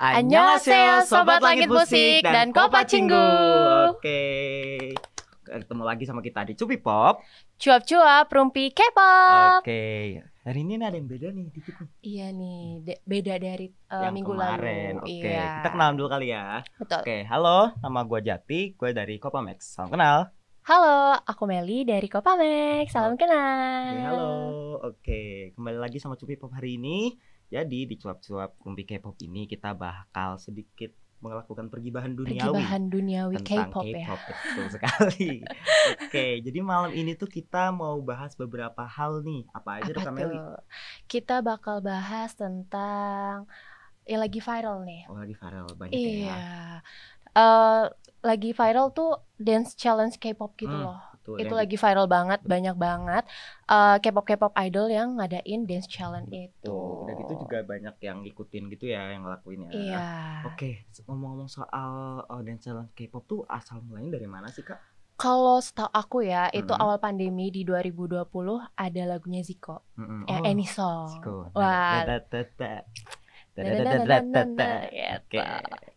Annyeonghaseyo Sobat Langit Musik dan Kopa Cinggu. Oke, ketemu lagi sama kita di Cupi Pop. Cuap-cuap rumpi K-pop. Oke, hari ini ada yang beda nih dikit nih. Iya nih, beda dari yang minggu kemarin. lalu. Oke, Iya. kita kenalan dulu kali ya. Betul. Oke, halo, nama gue Jati, gue dari Kopa Max. Salam kenal. Halo, aku Meli dari Kopamex. Salam kenal. Oke, halo. Oke, kembali lagi sama Cupi Pop hari ini. Jadi di cuap-cuap rumpi K-pop ini kita bakal sedikit melakukan pergibahan duniawi tentang K-pop ya. Betul sekali. Oke, jadi malam ini tuh kita mau bahas beberapa hal nih. Apa aja tuh Kak Meli? Kita bakal bahas tentang yang lagi viral nih. Oh, lagi viral banyak Iya. ya. Lagi viral tuh dance challenge K-pop gitu loh. Betul, Itu lagi viral banget, banyak banget K-pop idol yang ngadain dance challenge itu. Udah gitu juga banyak yang ngikutin gitu ya, yang ngelakuin ya. Iya. Oke, ngomong-ngomong soal dance challenge K-pop tuh asal mulanya dari mana sih Kak? Kalau setahu aku ya, itu awal pandemi di 2020 ada lagunya Zico, Any Song. Zico. Wah. Oke.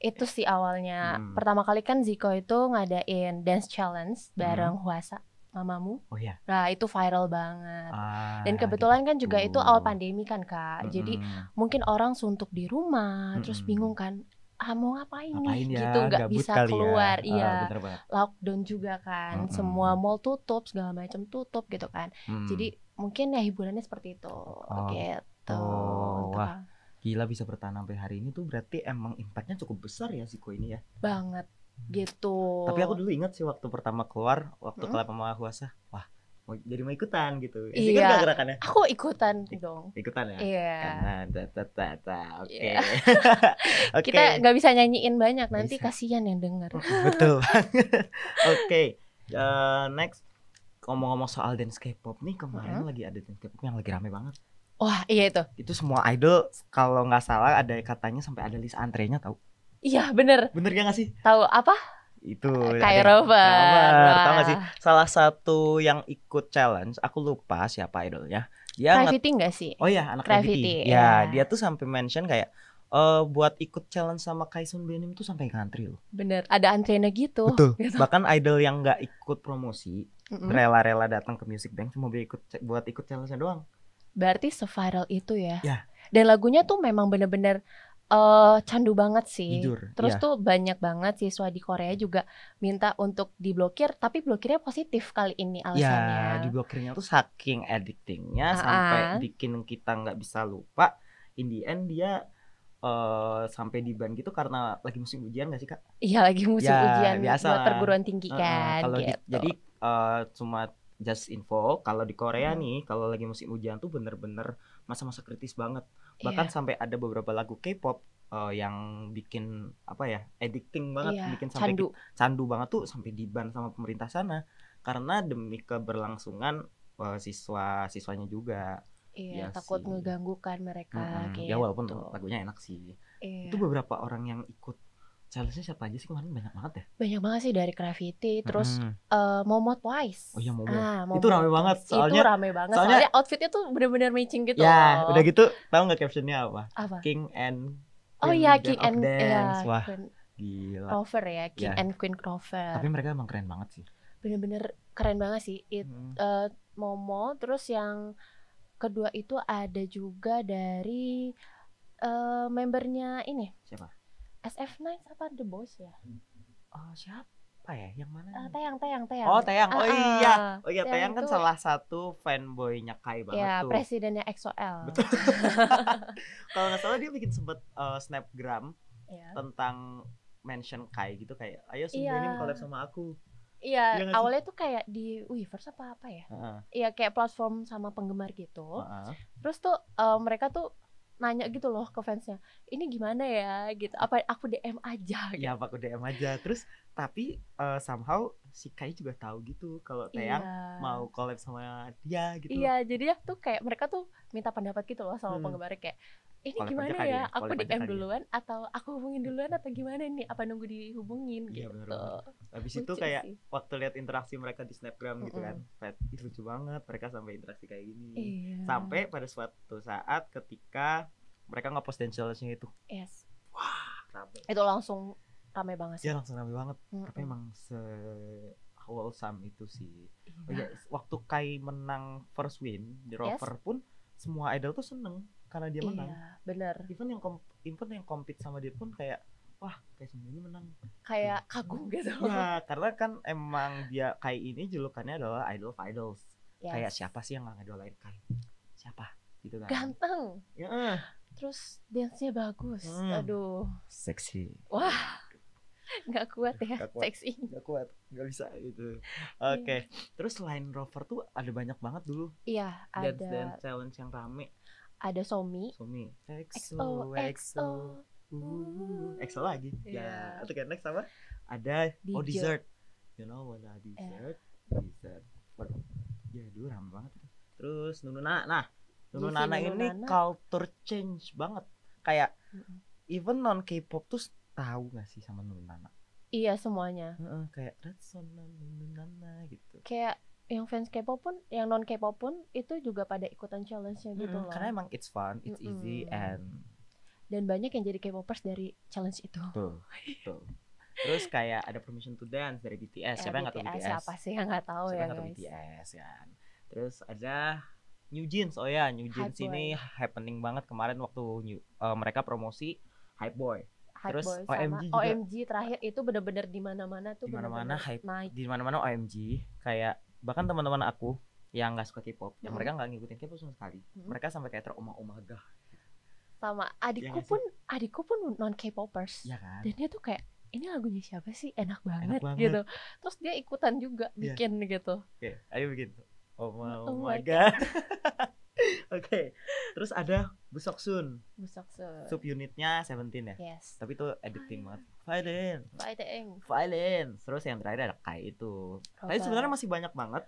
Itu sih awalnya. Pertama kali kan Zico itu ngadain dance challenge bareng Hwasa, Mamamu. Oh ya. Nah, itu viral banget. Dan kebetulan kan juga itu awal pandemi kan, Kak. Jadi mungkin orang suntuk di rumah, terus bingung kan, mau ngapain nih? Ya, gitu, nggak bisa keluar. Ya. Iya. Lockdown juga kan. Semua mall tutup, segala macam tutup gitu kan. Jadi mungkin ya hiburannya seperti itu. Gitu. Wah. Gila bisa bertahan sampai hari ini tuh berarti emang impactnya cukup besar ya Zico ini ya. Banget gitu. Tapi aku dulu ingat sih waktu pertama keluar, waktu collab sama Hwasa, wah mau ikutan gitu. Iya. Kan gerakannya? Aku ikutan dong. Ikutan ya? Iya. Oke. Kita nggak bisa nyanyiin banyak, nanti kasihan yang denger. Betul banget. Oke. Next, ngomong-ngomong soal dance K-pop nih, kemarin lagi ada dance K-pop yang lagi rame banget. Wah, iya itu. Itu semua idol kalau nggak salah ada katanya sampai ada list antrenya tahu? Iya, bener. Bener ya nggak sih? Tahu apa? Itu Kyrover. Tahu nggak sih? Salah satu yang ikut challenge, aku lupa siapa idolnya. Dia Gravity nggak sih? Oh ya, anak Gravity. Ya, dia tuh sampai mention kayak buat ikut challenge sama Kaesun Benim tuh sampai ngantri loh. Bener, ada antriannya gitu. Betul. Gitu. Bahkan idol yang nggak ikut promosi, rela-rela datang ke Music Bank cuma buat ikut challenge-nya doang. Berarti se-viral itu ya. Dan lagunya tuh memang bener-bener candu banget sih. Jujur, terus tuh banyak banget siswa di Korea juga minta untuk diblokir, tapi blokirnya positif kali ini alasannya. Ya, diblokirnya tuh saking addictingnya sampai bikin kita nggak bisa lupa. In the end dia sampai di ban gitu karena lagi musim ujian nggak sih Kak? Iya, lagi musim ujian biasa buat perguruan tinggi kan. Kalau gitu. Jadi cuma just info, kalau di Korea nih, kalau lagi musim hujan tuh bener-bener masa-masa kritis banget. Bahkan sampai ada beberapa lagu K-pop yang bikin apa ya, addicting banget, bikin sampai candu banget tuh sampai diban sama pemerintah sana karena demi keberlangsungan siswa-siswanya juga. Iya, takut ngeganggu kan mereka. Ya walaupun lagunya enak sih. Itu beberapa orang yang ikut challenge-nya siapa aja sih kemarin? Banyak banget ya? Banyak banget sih, dari Gravity, terus Momo Twice. Oh iya, Momo. Itu rame banget soalnya. Itu rame banget soalnya outfitnya tuh bener-bener matching gitu. Ya, udah gitu tahu nggak captionnya apa? King and King and Dance. Wah, Queen gila. Clover ya, King and Queen Clover. Tapi mereka emang keren banget sih. Bener-bener keren banget sih. Momo, terus yang kedua itu ada juga dari membernya ini. Siapa? SF9 apa The Boys ya? Oh, siapa ya? Yang mana? Tayang. Oh, Tayang. Oh iya. Tayang kan salah satu fanboy-nya Kai banget tuh. Ya, presidennya EXO-L. Betul. Kalau nggak salah dia bikin sempet snapgram tentang mention Kai gitu kayak, ayo Benim collab sama aku. Iya, awalnya tuh kayak di Weverse apa ya? Iya, kayak platform sama penggemar gitu. Terus tuh mereka tuh nanya gitu loh ke fansnya, ini gimana ya gitu, apa aku DM aja gitu. Ya, apa aku DM aja. Terus tapi somehow si Kai juga tahu gitu kalau Taeyang mau collab sama dia gitu. Iya, jadi ya tuh kayak mereka tuh minta pendapat gitu loh sama penggemarnya kayak, ini gimana ya, aku DM duluan atau aku hubungin duluan atau gimana nih, apa nunggu dihubungin gitu. Habis itu kayak waktu lihat interaksi mereka di Snapgram gitu kan, itu lucu banget mereka sampai interaksi kayak gini. Sampai pada suatu saat ketika mereka nge-post dance challenge-nya itu, wah rame. Itu langsung rame banget sih. Ya langsung rame banget. Tapi emang wholesome itu sih. Oh ya, waktu Kai menang first win di Rover pun semua idol tuh seneng karena dia menang. Iya, bener. Even yang compete sama dia pun kayak wah kayak semuanya menang. Kayak kagum gitu. Ya karena kan emang dia Kai ini julukannya adalah idol of idols. Kayak siapa sih yang nggak ngidolain Kai? Siapa? Gitu kan. Ganteng. Ya. Terus dance-nya bagus. Aduh. Seksi. Wah. Nggak kuat ya, seksi. Nggak kuat, nggak bisa gitu. Oke. Terus selain Rover tuh ada banyak banget dulu. Iya, ada dance challenge yang rame. Ada Somi. EXO EXO lagi. Ya, atau kan next apa? Ada Dessert. You know what Dessert? Dessert. Waduh. Ya dulu rame banget itu. Terus Nunu Nana ini culture change banget. Kayak even non K-pop tuh tahu gak sih sama Nunu Nana? Iya semuanya. Kayak Ratson Nunu Nana gitu. Kayak yang fans K-pop pun, yang non K-pop pun itu juga pada ikutan challenge-nya gitu loh. Karena emang it's fun, it's easy dan banyak yang jadi K-popers dari challenge itu. Tuh. Terus kayak ada Permission to Dance dari BTS. Siapa yang nggak tahu BTS? Siapa sih yang nggak tahu ya guys? BTS kan. Terus ada New Jeans. Oh ya, New Jeans ini happening banget kemarin waktu mereka promosi Hype Boy. Terus OMG juga. OMG terakhir itu benar-benar di mana-mana tuh. Di mana-mana hype. Naik. Di mana-mana OMG. Kayak bahkan teman-teman aku yang nggak suka K-pop, yang mereka nggak ngikutin K-pop sama sekali. Mereka sampai kayak teromah-omah. Sama adikku pun non K-popers. Ya kan? Dan dia tuh kayak ini lagunya siapa sih, enak banget gitu. Terus dia ikutan juga bikin gitu. Oke, ayo bikin. Oh my god. Oke. Terus ada Busoksun. Subunitnya Seventeen ya. Yes. Tapi itu editing banget. Fighting. Terus yang terakhir ada Kai itu. Tapi sebenarnya masih banyak banget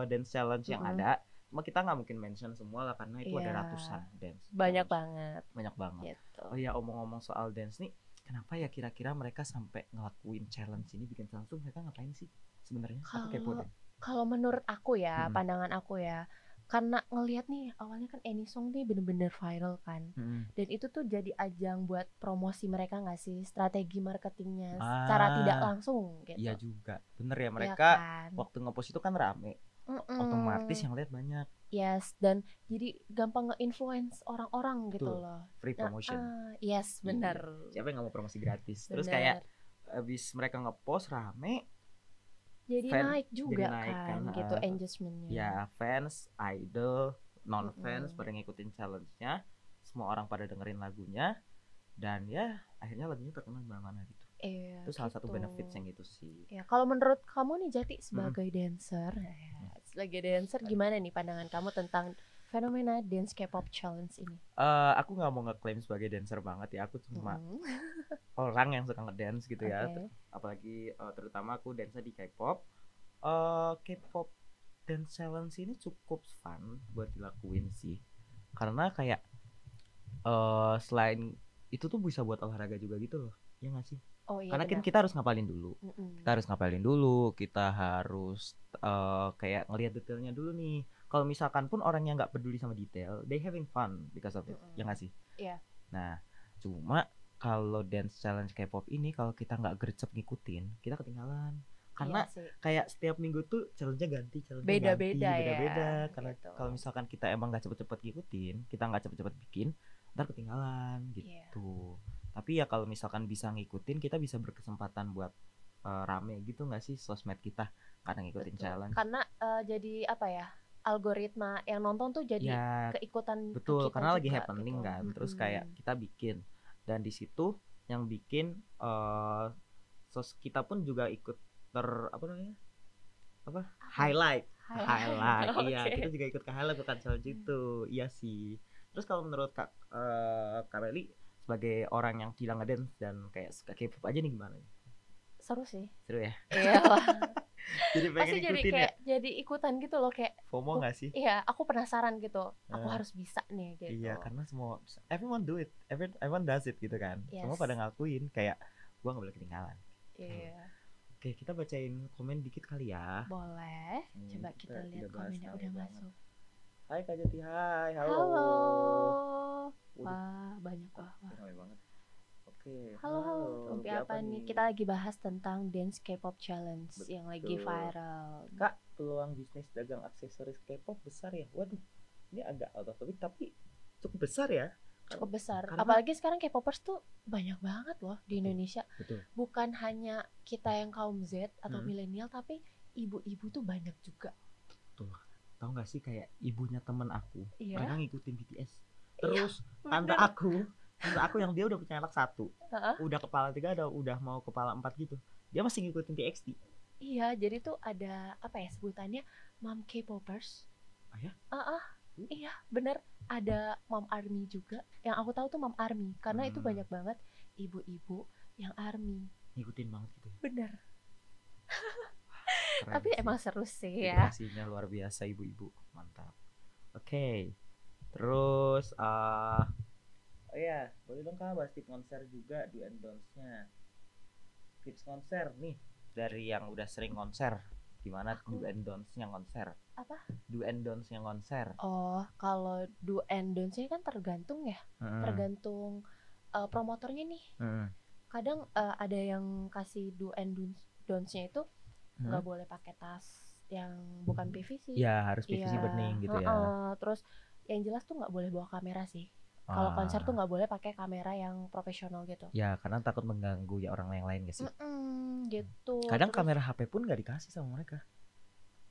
dance challenge yang ada. Cuma kita nggak mungkin mention semua lah karena itu ada ratusan dance. Banyak banget. Gitu. Oh iya, omong-omong soal dance nih, kenapa ya kira-kira mereka sampai ngelakuin challenge ini, bikin challenge tuh mereka ngapain sih sebenarnya? Kalau menurut aku ya, pandangan aku ya, karena ngelihat nih awalnya kan Anisong nih bener-bener viral kan, dan itu tuh jadi ajang buat promosi mereka nggak sih, strategi marketingnya secara tidak langsung gitu. Iya juga, bener ya, mereka waktu ngepost itu kan rame, otomatis yang lihat banyak. Yes, dan jadi gampang nge-influence orang-orang gitu loh. Free promotion. Yes, benar. Siapa yang nggak mau promosi gratis? Terus kayak abis mereka ngepost rame, jadi naik juga kan gitu engagementnya. Ya fans, idol, non fans pada ngikutin challenge-nya, semua orang pada dengerin lagunya, dan ya akhirnya lagunya terkenal di mana-mana gitu. Itu salah satu benefits yang itu sih. Ya, kalau menurut kamu nih Jati sebagai dancer, gimana nih pandangan kamu tentang fenomena dance K-pop challenge ini? Aku nggak mau ngeklaim sebagai dancer banget ya, aku cuma orang yang suka ngedance gitu ya. Apalagi terutama aku dance di K-pop. K-pop dance challenge ini cukup fun buat dilakuin sih, karena kayak selain itu tuh bisa buat olahraga juga gitu loh, ya nggak sih? Oh, iya, karena kan kita harus ngapalin dulu, kita harus kayak ngelihat detailnya dulu nih. Kalau misalkan pun orang yang nggak peduli sama detail, they having fun because of it, ya nggak sih? Iya. Nah, cuma kalau dance challenge K-pop ini kalau kita nggak gercep ngikutin, kita ketinggalan. Karena kayak setiap minggu tuh challenge-nya ganti, beda-beda. Karena gitu. Kalau misalkan kita emang nggak cepet-cepet ngikutin, kita nggak cepet-cepet bikin, ntar ketinggalan gitu. Tapi ya kalau misalkan bisa ngikutin, kita bisa berkesempatan buat rame gitu nggak sih sosmed kita karena ngikutin challenge. Karena jadi apa ya, algoritma yang nonton tuh jadi keikutan. Betul, karena lagi happening gitu kan. Terus kayak kita bikin, dan di situ yang bikin kita pun juga ikut highlight. Iya, kita juga ikut ke highlight bukan challenge itu. Iya sih. Terus kalau menurut Kak Meli sebagai orang yang tidak ngedance dan kayak suka K-pop aja nih gimana? Seru sih. Seru ya? Iyalah. Jadi pengen pasti ikutin jadi kayak jadi ikutan gitu loh, kayak FOMO nggak sih? Iya, aku penasaran gitu. Aku harus bisa nih gitu. Iya, karena semua everyone do it, everyone does it gitu kan. Semua pada ngakuin kayak gua nggak boleh ketinggalan. Iya. Oke, kita bacain komen dikit kali ya. Boleh. Coba kita lihat komennya udah masuk. Hai Kak Jati, hai. Halo. Wah, banyak banget. Oke. Halo, Umpi apa nih? Kita lagi bahas tentang Dance K-pop Challenge. Betul. Yang lagi viral. Kak, peluang bisnis dagang aksesoris K-pop besar ya? Waduh, ini agak out of topic tapi cukup besar ya? Cukup besar. Apalagi sekarang K-popers tuh banyak banget loh di Indonesia. Betul. Bukan hanya kita yang kaum Z atau milenial, tapi ibu-ibu tuh banyak juga. Tuh, tahu nggak sih kayak ibunya temen aku, mereka ngikutin BTS. Terus tante aku yang dia udah punya anak 1, udah kepala 3, udah mau kepala 4 gitu, dia masih ngikutin TXT. Iya, jadi tuh ada apa ya sebutannya, mom K-popers. Ya? Iya, bener. Ada mom army juga. Yang aku tahu tuh mom army, karena itu banyak banget ibu-ibu yang army. Ngikutin banget gitu. Bener. Tapi sih. Emang seru sih ya. Edukasinya luar biasa ibu-ibu, mantap. Oke. Terus oh ya, boleh dong Kak bahas tips konser juga, do and don'ts-nya. Tips konser nih dari yang udah sering konser. Gimana do and don'ts-nya konser? Apa? Do and don'ts-nya konser. Oh, kalau do and don'ts-nya kan tergantung ya. Tergantung promotornya nih. Kadang ada yang kasih do and don'ts-nya itu nggak boleh pakai tas yang bukan PVC. Ya, harus PVC bening gitu ya. Terus yang jelas tuh nggak boleh bawa kamera sih. Kalau konser tuh nggak boleh pakai kamera yang profesional gitu. Ya, karena takut mengganggu ya orang yang lain gak sih? Gitu. Kadang terus, kamera HP pun nggak dikasih sama mereka.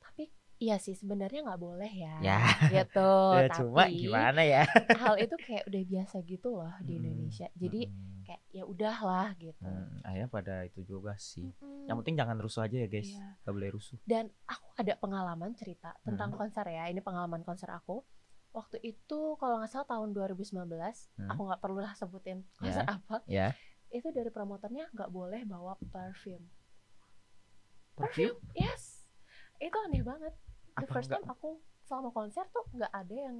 Tapi iya sih sebenarnya nggak boleh ya. Gitu. Ya, tapi cuma gimana ya? Hal itu kayak udah biasa gitu loh di Indonesia. Jadi kayak ya udahlah gitu. Ayah pada itu juga sih. Yang penting jangan rusuh aja ya guys. Gak boleh rusuh. Dan aku ada pengalaman cerita tentang konser ya. Ini pengalaman konser aku. Waktu itu kalau nggak salah tahun 2019, aku nggak perlu lah sebutin konser apa. Itu dari promotornya nggak boleh bawa perfume. Yes, itu aneh banget. The first time aku selama konser tuh nggak ada yang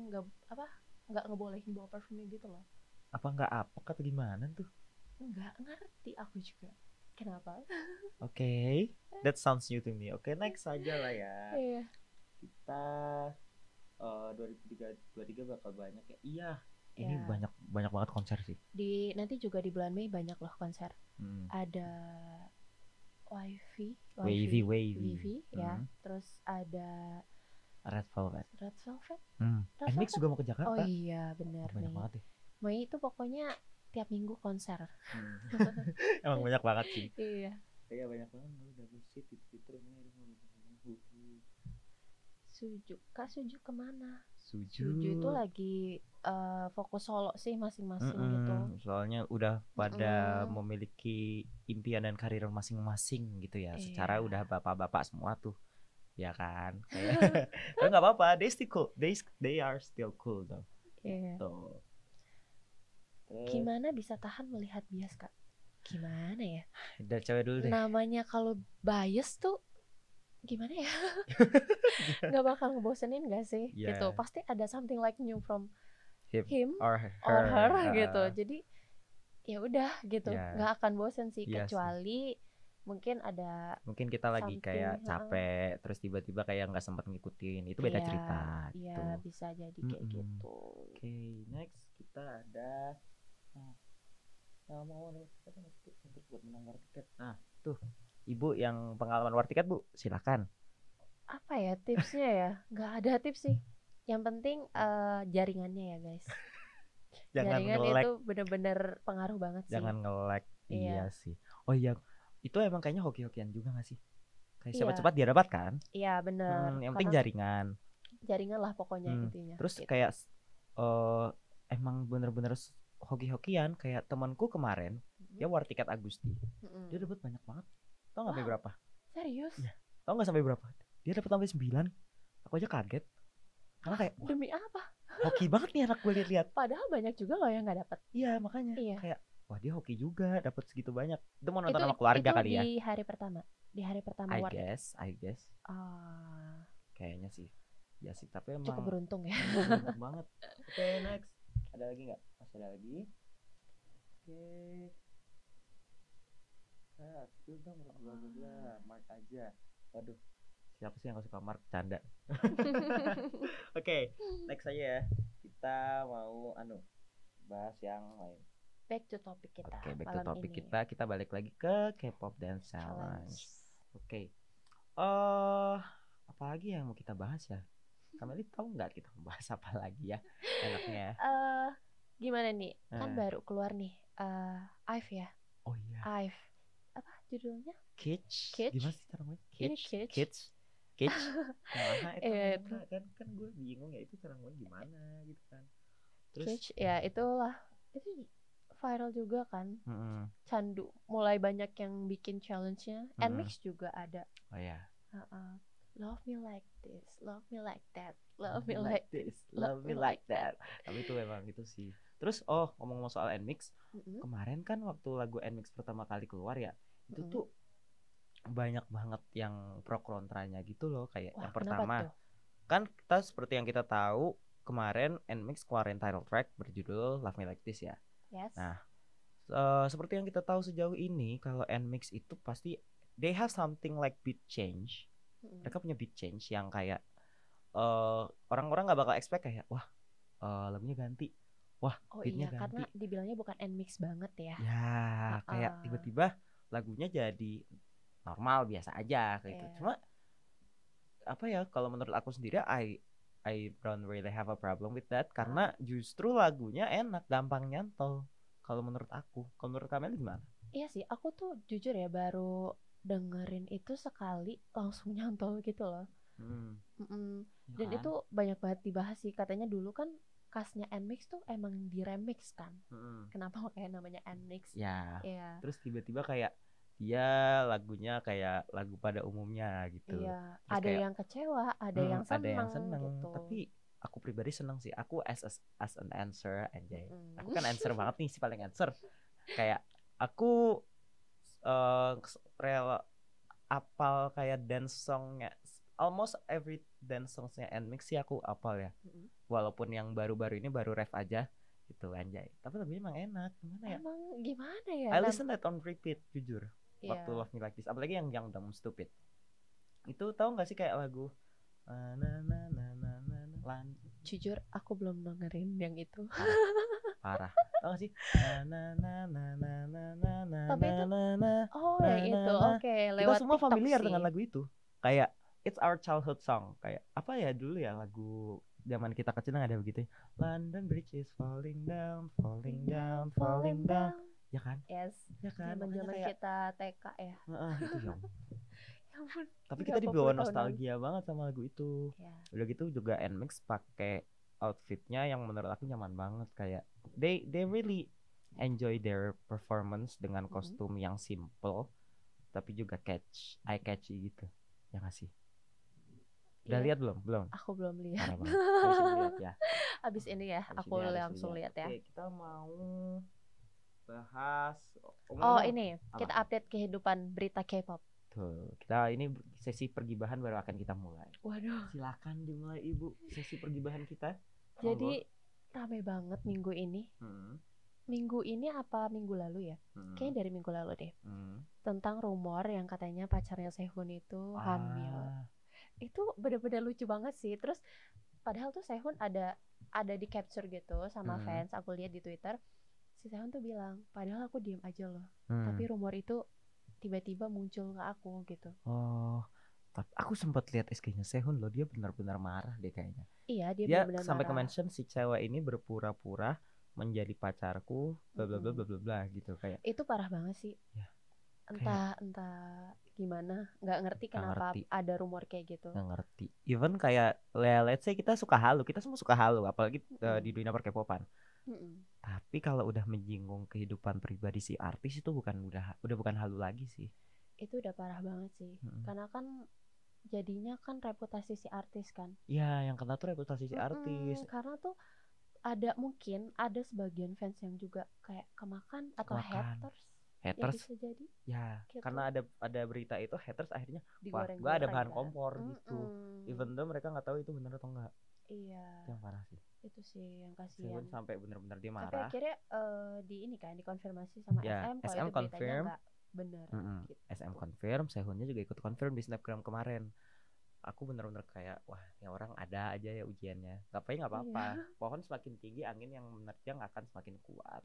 nggak ngebolehin bawa parfumnya gitu loh. Apa nggak apa atau gimana tuh? Nggak ngerti aku juga. Kenapa? Oke, that sounds new to me. Oke, next aja lah ya. Kita 2023 bakal banyak ya. Iya. Ini banyak banget konser sih. Nanti juga di bulan Mei banyak loh konser. Ada Wavy ya. Terus ada Red Velvet. NMIXX juga mau ke Jakarta. Oh iya benar. Banyak banget ya. Mei itu pokoknya tiap minggu konser. Emang banyak banget sih. Iya. Iya banyak banget. Double shit gitu. Suju kemana? Suju itu lagi fokus solo sih masing-masing gitu. Soalnya udah pada memiliki impian dan karir masing-masing gitu ya. Secara udah bapak-bapak semua tuh, ya kan? Tapi nggak apa-apa, they are still cool though. Gitu. Gimana bisa tahan melihat bias Kak? Gimana ya? Dari cewek dulu deh. Namanya kalau bias tuh gimana ya? Nggak bakal ngebosenin gak sih? Gitu. Pasti ada something like new from him or her gitu. Jadi ya udah gitu. Nggak akan bosen sih kecuali mungkin kita lagi kayak capek terus tiba-tiba kayak nggak sempat ngikutin. Itu beda cerita gitu. Iya, bisa jadi kayak gitu. Oke, next kita ada mau buat menang war tiket. Nah, tuh Ibu yang pengalaman war tiket, Bu, silakan. Apa ya tipsnya ya? Nggak ada tips sih. Yang penting jaringannya ya, guys. Jaringan itu benar-benar pengaruh banget sih. Jangan nge-lag. Iya sih. Oh iya, itu emang kayaknya hoki-hokian juga nggak sih? Kayak cepat-cepat dia dapat kan? Iya, benar. Yang penting jaringan. Jaringan lah pokoknya intinya. Terus gitu. Kayak emang bener-bener hoki-hokian. Kayak temanku kemarin, dia war tiket Agusti. Dia dapat banyak banget. Tau gak sampai berapa? Serius? Ya. Tau gak sampai berapa? Dia dapat sampai 9. Aku aja kaget. Karena kayak demi apa? Hoki banget nih anak gue lihat. Padahal banyak juga loh yang gak dapat. Iya makanya. Kayak wah dia hoki juga dapat segitu banyak. Itu mau nonton sama keluarga kali ya. Di hari pertama. Di hari pertama I guess. Kayaknya sih. Ya sih tapi emang cukup beruntung ya. Beruntung banget. Oke, next. Ada lagi nggak? Masih ada lagi. Oke. Spill dong bla bla bla. Mark aja. Waduh, siapa sih yang gak suka Mark? Canda. Oke, next aja ya. Kita mau bahas yang lain. back to topik kita. Oke, back to malam topik ini. kita balik lagi ke K-pop Dance Challenge. Oke. Apa lagi yang mau kita bahas ya? Kameli tahu nggak kita mau bahas apa lagi ya? Enaknya. Gimana nih? Kan baru keluar nih. IVE ya. Oh iya. IVE. Apa judulnya? Kitsch. Kitsch. Gimana sih cara ngomongnya? Kitsch. Nah, itu kan gue bingung ya itu cara ngomongnya gimana gitu kan. Terus Kitsch, ya itulah. Itu viral juga kan. Candu. Mulai banyak yang bikin challenge-nya. NMIXX juga ada. Oh ya. Love me like this, love me like that, love me like this, love me like that. Tapi itu memang gitu sih. Terus ngomong-ngomong soal NMIXX, kemarin kan waktu lagu NMIXX pertama kali keluar ya, itu tuh banyak banget yang pro kontranya gitu loh. Kayak yang pertama, kan kita seperti yang kita tahu kemarin NMIXX keluarin title track berjudul Love Me Like This ya. Yes. Nah, seperti yang kita tahu sejauh ini kalau NMIXX itu pasti they have something like beat change. Mereka punya beat change yang kayak orang-orang nggak bakal expect kayak wah lagunya ganti, wah beatnya ganti. Karena dibilangnya bukan NMIXX banget ya. Ya kayak tiba-tiba lagunya jadi normal biasa aja kayak gitu. Cuma apa ya kalau menurut aku sendiri I don't really have a problem with that karena justru lagunya enak, gampang nyantol. Kalau menurut aku, kalau menurut Kameli gimana? Iya sih, aku tuh jujur ya baru dengerin itu sekali langsung nyantol gitu loh. Dan itu banyak banget dibahas sih. Katanya dulu kan khasnya NMIXX tuh emang di remix kan. Kenapa kayak namanya NMIXX? Ya. Terus tiba-tiba kayak dia lagunya kayak lagu pada umumnya gitu. Iya. Ada yang kecewa, ada yang senang gitu. Tapi aku pribadi senang sih. Aku as an answer anjay. Aku kan answer banget nih, si paling answer. Kayak aku rela apal kayak dance songnya, almost every dance songnya NMIXX sih aku apal ya. Walaupun yang baru-baru ini baru ref aja gitu anjay. Tapi lagunya emang enak. Gimana ya? Emang gimana ya? I listen that on repeat jujur. Waktu Love Me Like This. Apalagi yang Dumb Stupid. Itu tahu nggak sih kayak lagu Jujur aku belum dengerin yang itu. Parah. Tahu gak sih? Tapi itu yang itu. Oke, lewat kita semua TikTok familiar sih. dengan lagu itu. Kayak it's our childhood song. Kayak apa ya dulu ya lagu zaman kita kecil ada begitu. London Bridge is falling down, falling down, falling down. Ya kan? Yes. Ya kan? Zaman kita TK ya. Itu ya. Tapi kita dibawa nostalgia banget sama lagu itu. Udah gitu juga NMIXX pakai outfitnya yang menurut aku nyaman banget. Kayak they really enjoy their performance dengan kostum yang simple tapi juga eye catchy gitu. Ya nggak sih? Udah lihat belum? Aku belum lihat. Habis ini lihat ya. Habis ini ya, aku langsung lihat ya. Oke, kita mau bahas ini apa? Kita update kehidupan berita K-pop. Tuh, kita ini sesi pergibahan baru akan kita mulai. Waduh. Silakan dimulai Ibu sesi pergibahan kita. Jadi rame banget minggu ini. Minggu ini apa minggu lalu ya? Kayaknya dari minggu lalu deh. Tentang rumor yang katanya pacarnya Sehun itu hamil. Itu bener-bener lucu banget sih. Terus padahal tuh Sehun ada di capture gitu sama fans. Aku lihat di Twitter. Si Sehun tuh bilang, padahal aku diem aja loh. Tapi rumor itu tiba-tiba muncul ke aku gitu. Tapi aku sempat lihat SG-nya Sehun loh, dia benar-benar marah deh kayaknya. Iya, dia benar-benar sampai marah. ke-mention si cewek ini berpura-pura menjadi pacarku, bla bla bla bla bla bla gitu kayak. Itu parah banget sih. Ya. Entah gimana, nggak ngerti kenapa ada rumor kayak gitu. Nggak ngerti. Even kayak let's say kita suka halu, kita semua suka halu, apalagi di dunia per-K-popan. Tapi kalau udah menyinggung kehidupan pribadi si artis itu udah bukan halu lagi sih. Itu udah parah banget sih. Karena kan jadinya kan reputasi si artis kan. Iya, yang kena tuh reputasi si artis. Karena tuh mungkin ada sebagian fans yang juga kayak kemakan atau haters. Ya bisa jadi. Ya, gitu. Karena ada berita itu haters akhirnya wah, gue ada bahan kompor gitu. Even though mereka nggak tahu itu benar atau enggak. Iya. Yang parah sih. Itu sih yang kasihan. Sampai benar-benar dia marah. Tapi akhirnya dikonfirmasi sama SM kalau itu beritanya nggak benar. Gitu. SM confirm, Sehunnya juga ikut confirm di Snapgram kemarin. aku bener-bener kayak wah ini orang ada aja ya ujiannya, ngapain nggak apa-apa. Pohon semakin tinggi angin yang menerjang akan semakin kuat.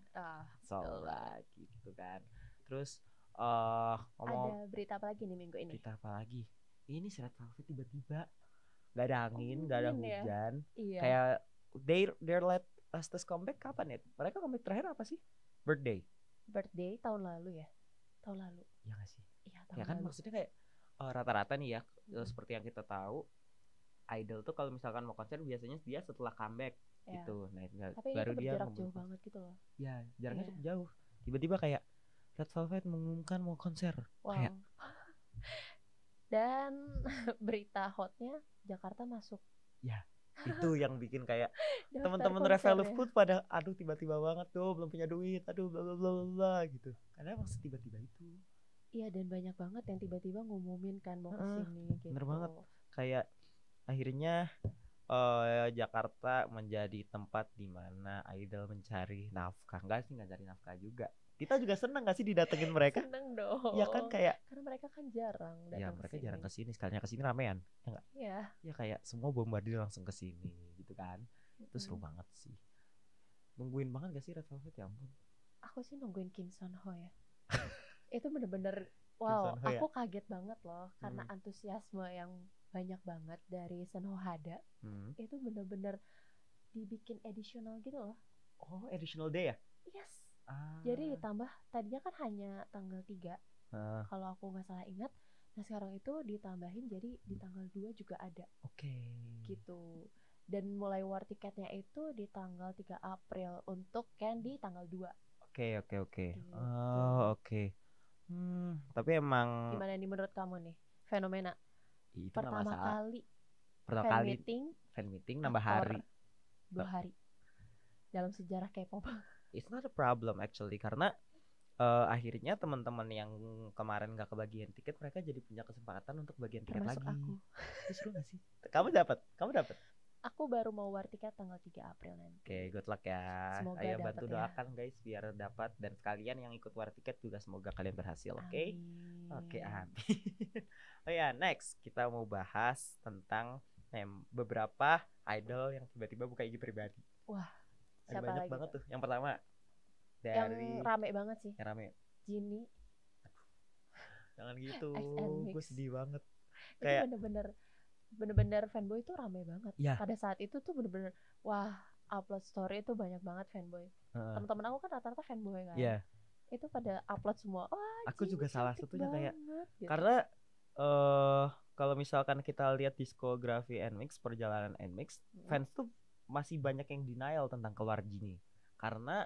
So lagi gitu kan. Terus ada berita apa lagi nih minggu ini? Berita apa lagi? Ini Red Velvet tiba-tiba nggak ada angin, nggak ada hujan. Kayak they're let us comeback kapan ya? Mereka comeback terakhir apa sih? Birthday tahun lalu ya? Tahun lalu. Iya nggak sih? Iya tahun ya kan lalu. Maksudnya kayak rata-rata nih ya, seperti yang kita tahu, idol tuh kalau misalkan mau konser biasanya dia setelah comeback gitu. Nah tapi baru itu dia berjarak jauh banget gitu loh. Ya jaraknya cukup jauh. Tiba-tiba kayak Red Velvet mengumumkan mau konser. Kayak dan berita hotnya Jakarta masuk. Ya itu yang bikin kayak teman-teman Red Velvet pada aduh tiba-tiba banget tuh belum punya duit, aduh bla bla bla bla gitu. Karena emang tiba-tiba itu. Iya, dan banyak banget yang tiba-tiba ngumumin kan mau kesini gitu. Bener banget. Kayak akhirnya Jakarta menjadi tempat di mana idol mencari nafkah. Enggak sih, nggak cari nafkah juga. Kita juga seneng gak sih didatengin mereka? Seneng dong. Ya kan kayak karena mereka kan jarang datang. Ya mereka kesini. Jarang kesini, sekalinya kesini ramean. Ya enggak? Iya. Ya kayak semua bombardir langsung kesini gitu kan. Itu seru banget sih. Nungguin banget gak sih Red Velvet, ya ampun. Aku sih nungguin Kim Son Ho ya. Itu bener-bener wow, aku kaget banget loh karena antusiasme yang banyak banget dari Senho Hada. Itu bener-bener dibikin additional gitu loh. Oh, additional day ya? Yes. Jadi ditambah, tadinya kan hanya tanggal 3 kalau aku gak salah ingat. Nah sekarang itu ditambahin jadi di tanggal 2 juga ada. Oke. Gitu. Dan mulai war tiketnya itu di tanggal 3 April untuk Ken di tanggal 2. Oke. Gitu. Oh oke. Tapi emang gimana nih menurut kamu nih fenomena itu pertama kali fan meeting nambah hari 2 hari dalam sejarah K-pop? It's not a problem actually, karena akhirnya teman-teman yang kemarin gak kebagian tiket mereka jadi punya kesempatan untuk bagian tiket lagi. Aku. Itu seru gak sih? Kamu dapat? Aku baru mau war tiket tanggal 3 April nanti. Oke, good luck ya. Semoga ayo bantu ya. Doakan guys biar dapat, dan sekalian yang ikut war tiket juga semoga kalian berhasil, oke? Oke, amin. Oh ya, next kita mau bahas tentang beberapa idol yang tiba-tiba buka IG pribadi. Wah, siapa banyak lagi banget tuh. Yang pertama dari yang rame banget sih. Yang rame. Jinny. Jangan gitu. Gue sedih banget. Itu kayak bener-bener fanboy itu rame banget. Pada saat itu tuh bener-bener wah, upload story itu banyak banget fanboy. Teman-teman aku kan rata-rata fanboy kan. Itu pada upload semua. Wah, aku juga salah satunya kayak gitu. Karena kalau misalkan kita lihat diskografi NMIXX, perjalanan NMIXX, fans tuh masih banyak yang denial tentang keluar Jinny. Karena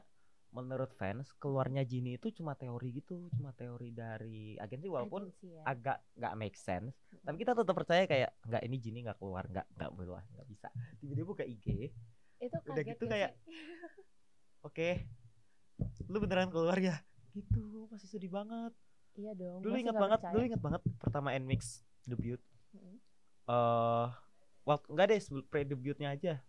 menurut fans keluarnya Jinny itu cuma teori gitu, cuma teori dari agensi, walaupun agak nggak make sense. Tapi kita tetap percaya kayak nggak, ini Jinny nggak keluar, nggak boleh, nggak bisa. Tiba-tiba buka IG, itu udah gitu kayak oke, lu beneran keluar ya? Gitu, masih sedih banget. Iya dong. Dulu ingat banget pertama NMIXX debut. Waktu enggak deh, pre debutnya aja.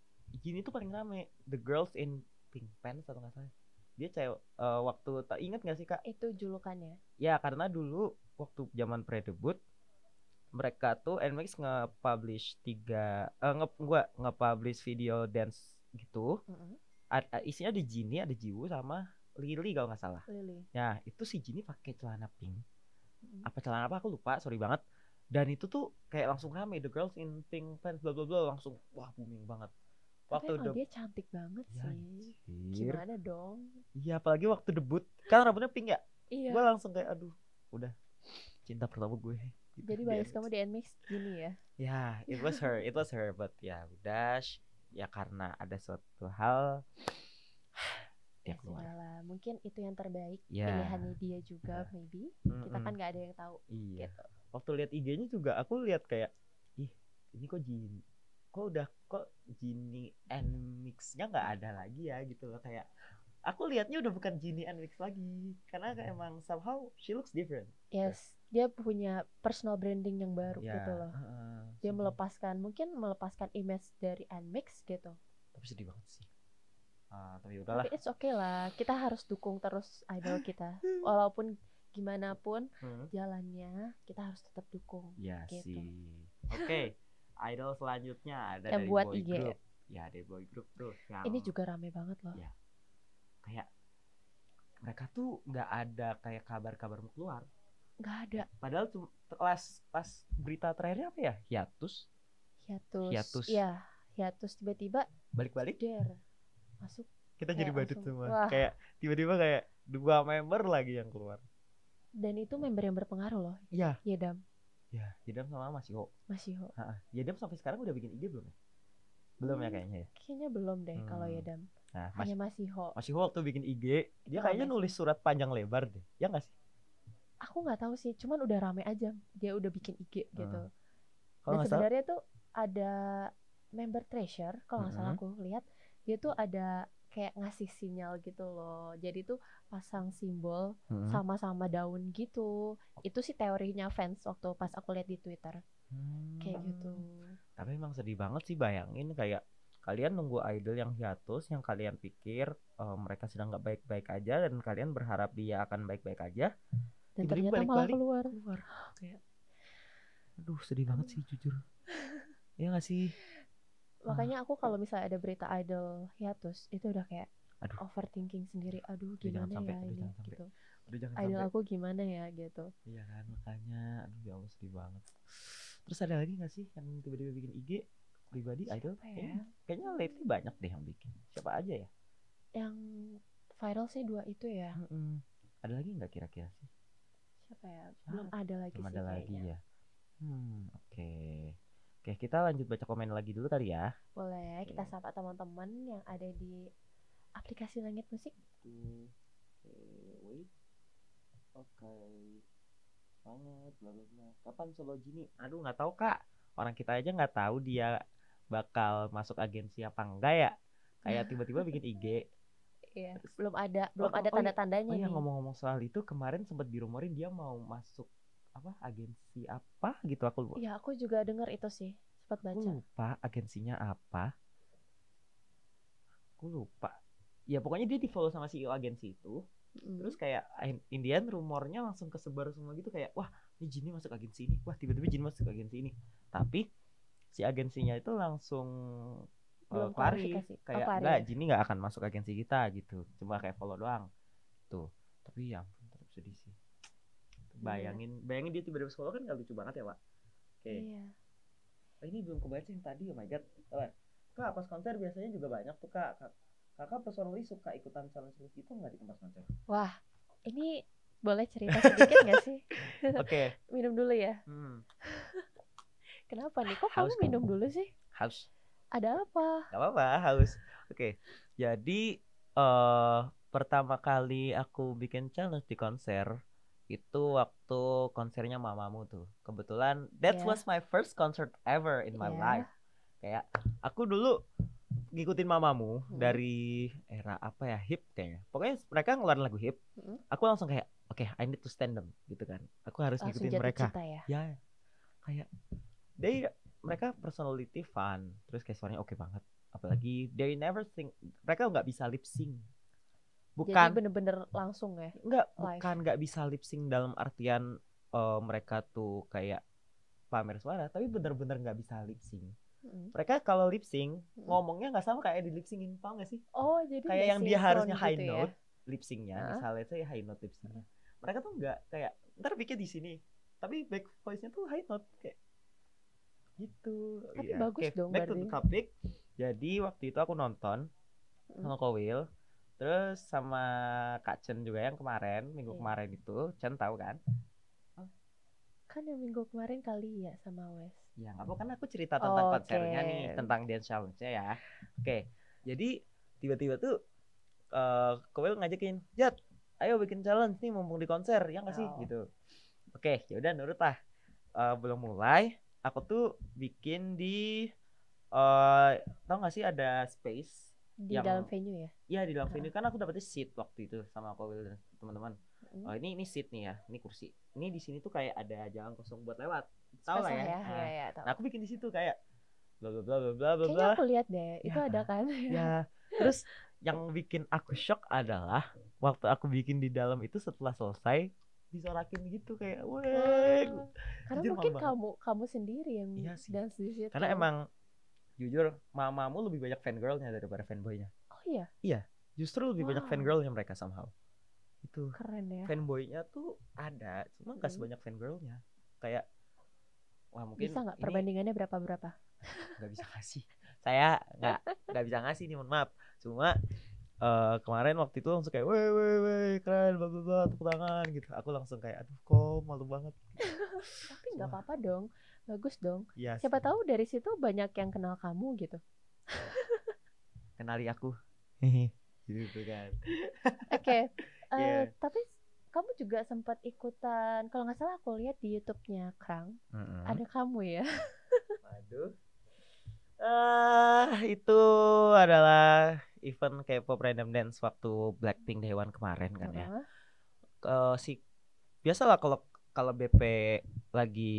Jinny itu paling rame. The Girls in Pink Pants atau nggak salah. Dia cewek waktu tak ingat nggak sih Kak? Itu julukannya. Ya karena dulu waktu zaman pre debut mereka tuh NMIXX nge-publish 3 nge-publish video dance gitu. Isinya ada Jinny, ada Jiwoo sama Lily kalau nggak salah. Nah itu si Jinny pakai celana pink. Apa celana apa aku lupa, sorry banget. Dan itu tuh kayak langsung rame, The Girls in Pink Pants bla bla bla, langsung wah booming banget. Waktu dia cantik banget sih. Gimana dong? Iya, apalagi waktu debut kan rambutnya pink ya. Iya. Gue langsung kayak aduh, udah cinta pertama gue. Gitu. Jadi bias kamu di NMIXX gini ya? Ya, it was her, but ya udah, ya karena ada suatu hal dia keluar. Sudahlah, mungkin itu yang terbaik pilihannya dia juga, maybe. Kita kan nggak ada yang tahu. Iya. Gitu. Waktu lihat IG-nya juga aku lihat kayak, ih ini kok Jinny. Kok Jinny NMIXX-nya nggak ada lagi ya gitu loh, kayak aku lihatnya udah bukan Jinny NMIXX lagi karena emang somehow she looks different. Yes, dia punya personal branding yang baru gitu loh. Dia melepaskan image dari NMIXX gitu. Tapi sedih banget sih. Tapi udahlah. Tapi it's okay lah, kita harus dukung terus idol kita. Walaupun gimana pun jalannya, kita harus tetap dukung. Iya gitu. sih. Oke. idol selanjutnya ada yang dari buat boy IG. group. Ya, dari boy group tuh yang Ini juga rame banget loh. Ya, kayak mereka tuh nggak ada kayak kabar-kabar mau keluar. Nggak ada. Padahal tuh pas berita terakhirnya apa ya? Hiatus. Iya, hiatus tiba-tiba balik-balik masuk. Kita jadi badut semua. Wah. Kayak tiba-tiba kayak 2 member lagi yang keluar. Dan itu member yang berpengaruh loh. Iya. Yedam. Ya, Yedam sama Masiho. Yedam sampai sekarang udah bikin IG belum ya? Belum ya kayaknya ya. Kayaknya belum deh kalau Yedam. Nah, hanya Masiho waktu bikin IG, dia kayaknya nulis surat panjang lebar deh. Ya nggak sih? Aku nggak tahu sih, cuman udah rame aja dia udah bikin IG gitu. Dan sebenarnya tuh ada member Treasure, kalau nggak salah aku lihat dia tuh ada kayak ngasih sinyal gitu loh. Jadi tuh pasang simbol sama-sama daun gitu. Itu sih teorinya fans waktu pas aku lihat di Twitter. Kayak gitu. Tapi emang sedih banget sih, bayangin kayak kalian nunggu idol yang hiatus, yang kalian pikir mereka sedang nggak baik-baik aja, dan kalian berharap dia akan baik-baik aja. Dan ternyata malah keluar. Kayak, aduh sedih banget sih jujur. Ya nggak sih? Makanya aku kalau misalnya ada berita idol hiatus itu udah kayak overthinking sendiri. Aduh gimana ya ini gitu. Idol aku gimana ya gitu. Iya kan, makanya aduh ya Allah sedih banget. Terus ada lagi nggak sih yang tiba-tiba bikin IG pribadi idol? Kayaknya lately banyak deh yang bikin. Siapa aja ya? Yang viral sih 2 itu ya. Ada lagi nggak kira-kira sih? Siapa ya? Belum ada lagi belum sih ada lagi kayaknya. Ya. Oke, kita lanjut baca komen lagi dulu kali ya. Boleh, kita sapa teman-teman yang ada di aplikasi Langit Musik. Wait. Oke. Banget, bla bla bla. Kapan Solo Jini? Aduh, nggak tahu Kak. Orang kita aja nggak tahu dia bakal masuk agensi apa enggak ya. Kayak tiba-tiba bikin IG. Iya, belum ada tanda-tandanya nih. Ngomong-ngomong soal itu, kemarin sempat dirumorin dia mau masuk agensi apa gitu, aku lupa. Iya, aku juga dengar itu sih, sempat baca. Aku lupa agensinya apa. Aku lupa. Ya pokoknya dia di-follow sama CEO agensi itu. Terus kayak Indian rumornya langsung kesebar semua gitu, kayak wah ini Jinny masuk agensi ini, wah tiba-tiba Jinny masuk agensi ini. Tapi si agensinya itu langsung klarifikasi kayak enggak, Jinny nggak akan masuk agensi kita gitu, cuma kayak follow doang tuh. Tapi ya ampun, tetap sedih sih. Bayangin dia tiba-tiba follow, kan nggak lucu banget ya Pak. Iya. Ini belum kebaca yang tadi. Oh my god, Kak pas konser biasanya juga banyak tuh Kak. Kakak personally suka ikutan challenge gitu nggak di tempat konser? Wah, ini boleh cerita sedikit nggak sih? Oke. Minum dulu ya. Kenapa nih? Kok kamu minum dulu sih? Haus. Ada apa? Gak apa-apa, haus. Oke. Jadi pertama kali aku bikin challenge di konser itu waktu konsernya mamamu tuh. Kebetulan that was my first concert ever in my life. Kayak aku dulu ngikutin mamamu dari era apa ya, hip kayaknya. Pokoknya mereka ngeluarin lagu hip. Aku langsung kayak oke, I need to stand them gitu kan. Aku harus ngikutin mereka. Ya. Kayak mereka personality fun, terus kayak suaranya oke banget. Apalagi they never sing, mereka nggak bisa lip sync. Bukan. Jadi bener-bener langsung ya? Bukan nggak bisa lip sync dalam artian mereka tuh kayak pamer suara, tapi bener-bener nggak bisa lip sync. Mereka kalau lip sync ngomongnya nggak sama kayak di lip syncin, tau nggak sih? Oh, jadi kayak yang dia harusnya high gitu note lip syncnya, misalnya saya high note lip syncnya. Mereka tuh nggak kayak ntar pikir di sini, tapi back voice-nya tuh high note kayak gitu. Tapi bagus dong. Back to the topic. Jadi waktu itu aku nonton sama Kowil, terus sama Kak Chen juga yang kemarin minggu kemarin itu. Chen tahu kan? Kan yang minggu kemarin kali ya sama Wes. Ya nggak apa, kan aku cerita tentang konsernya nih, tentang dance challenge-nya ya. Oke. Jadi tiba-tiba tuh Kowil ngajakin, Jat, ayo bikin challenge nih mumpung di konser, ya nggak sih gitu. Oke, ya udah nurut lah. Belum mulai, aku tuh bikin di tau nggak sih ada space di dalam venue ya? Iya di dalam venue, kan aku dapetnya seat waktu itu sama Kowil dan teman-teman. Ini seat nih ya, ini kursi. Ini di sini tuh kayak ada jalan kosong buat lewat. Tahu lah ya. Ya, nah, aku bikin di situ kayak bla bla bla bla bla bla. Kayaknya aku lihat deh, itu ada kan? Ya. Terus yang bikin aku shock adalah waktu aku bikin di dalam itu, setelah selesai disorakin gitu kayak weh. Karena mungkin kamu sendiri yang dance di situ. Karena emang jujur mamamu lebih banyak fangirlnya daripada fanboynya. Oh iya? Iya, justru lebih banyak fangirlnya mereka somehow. Itu keren ya. Fanboynya tuh ada, cuma gak sebanyak fangirlnya. Kayak wah mungkin bisa nggak perbandingannya berapa? Gak bisa ngasih. Saya nggak bisa ngasih nih, mohon maaf. Cuma kemarin waktu itu langsung kayak weh keren bla bla bla, tepuk tangan gitu. Aku langsung kayak aduh kok malu banget. Tapi nggak apa-apa dong, bagus dong. Yes. Siapa tahu dari situ banyak yang kenal kamu gitu. Kenali aku. Gitu kan. Oke. Tapi kamu juga sempat ikutan, kalau nggak salah aku lihat di YouTube-nya Krang. Ada kamu ya. Waduh. Itu adalah event K-pop Random Dance waktu Blackpink Day One kemarin kan ya. Biasalah kalau BP lagi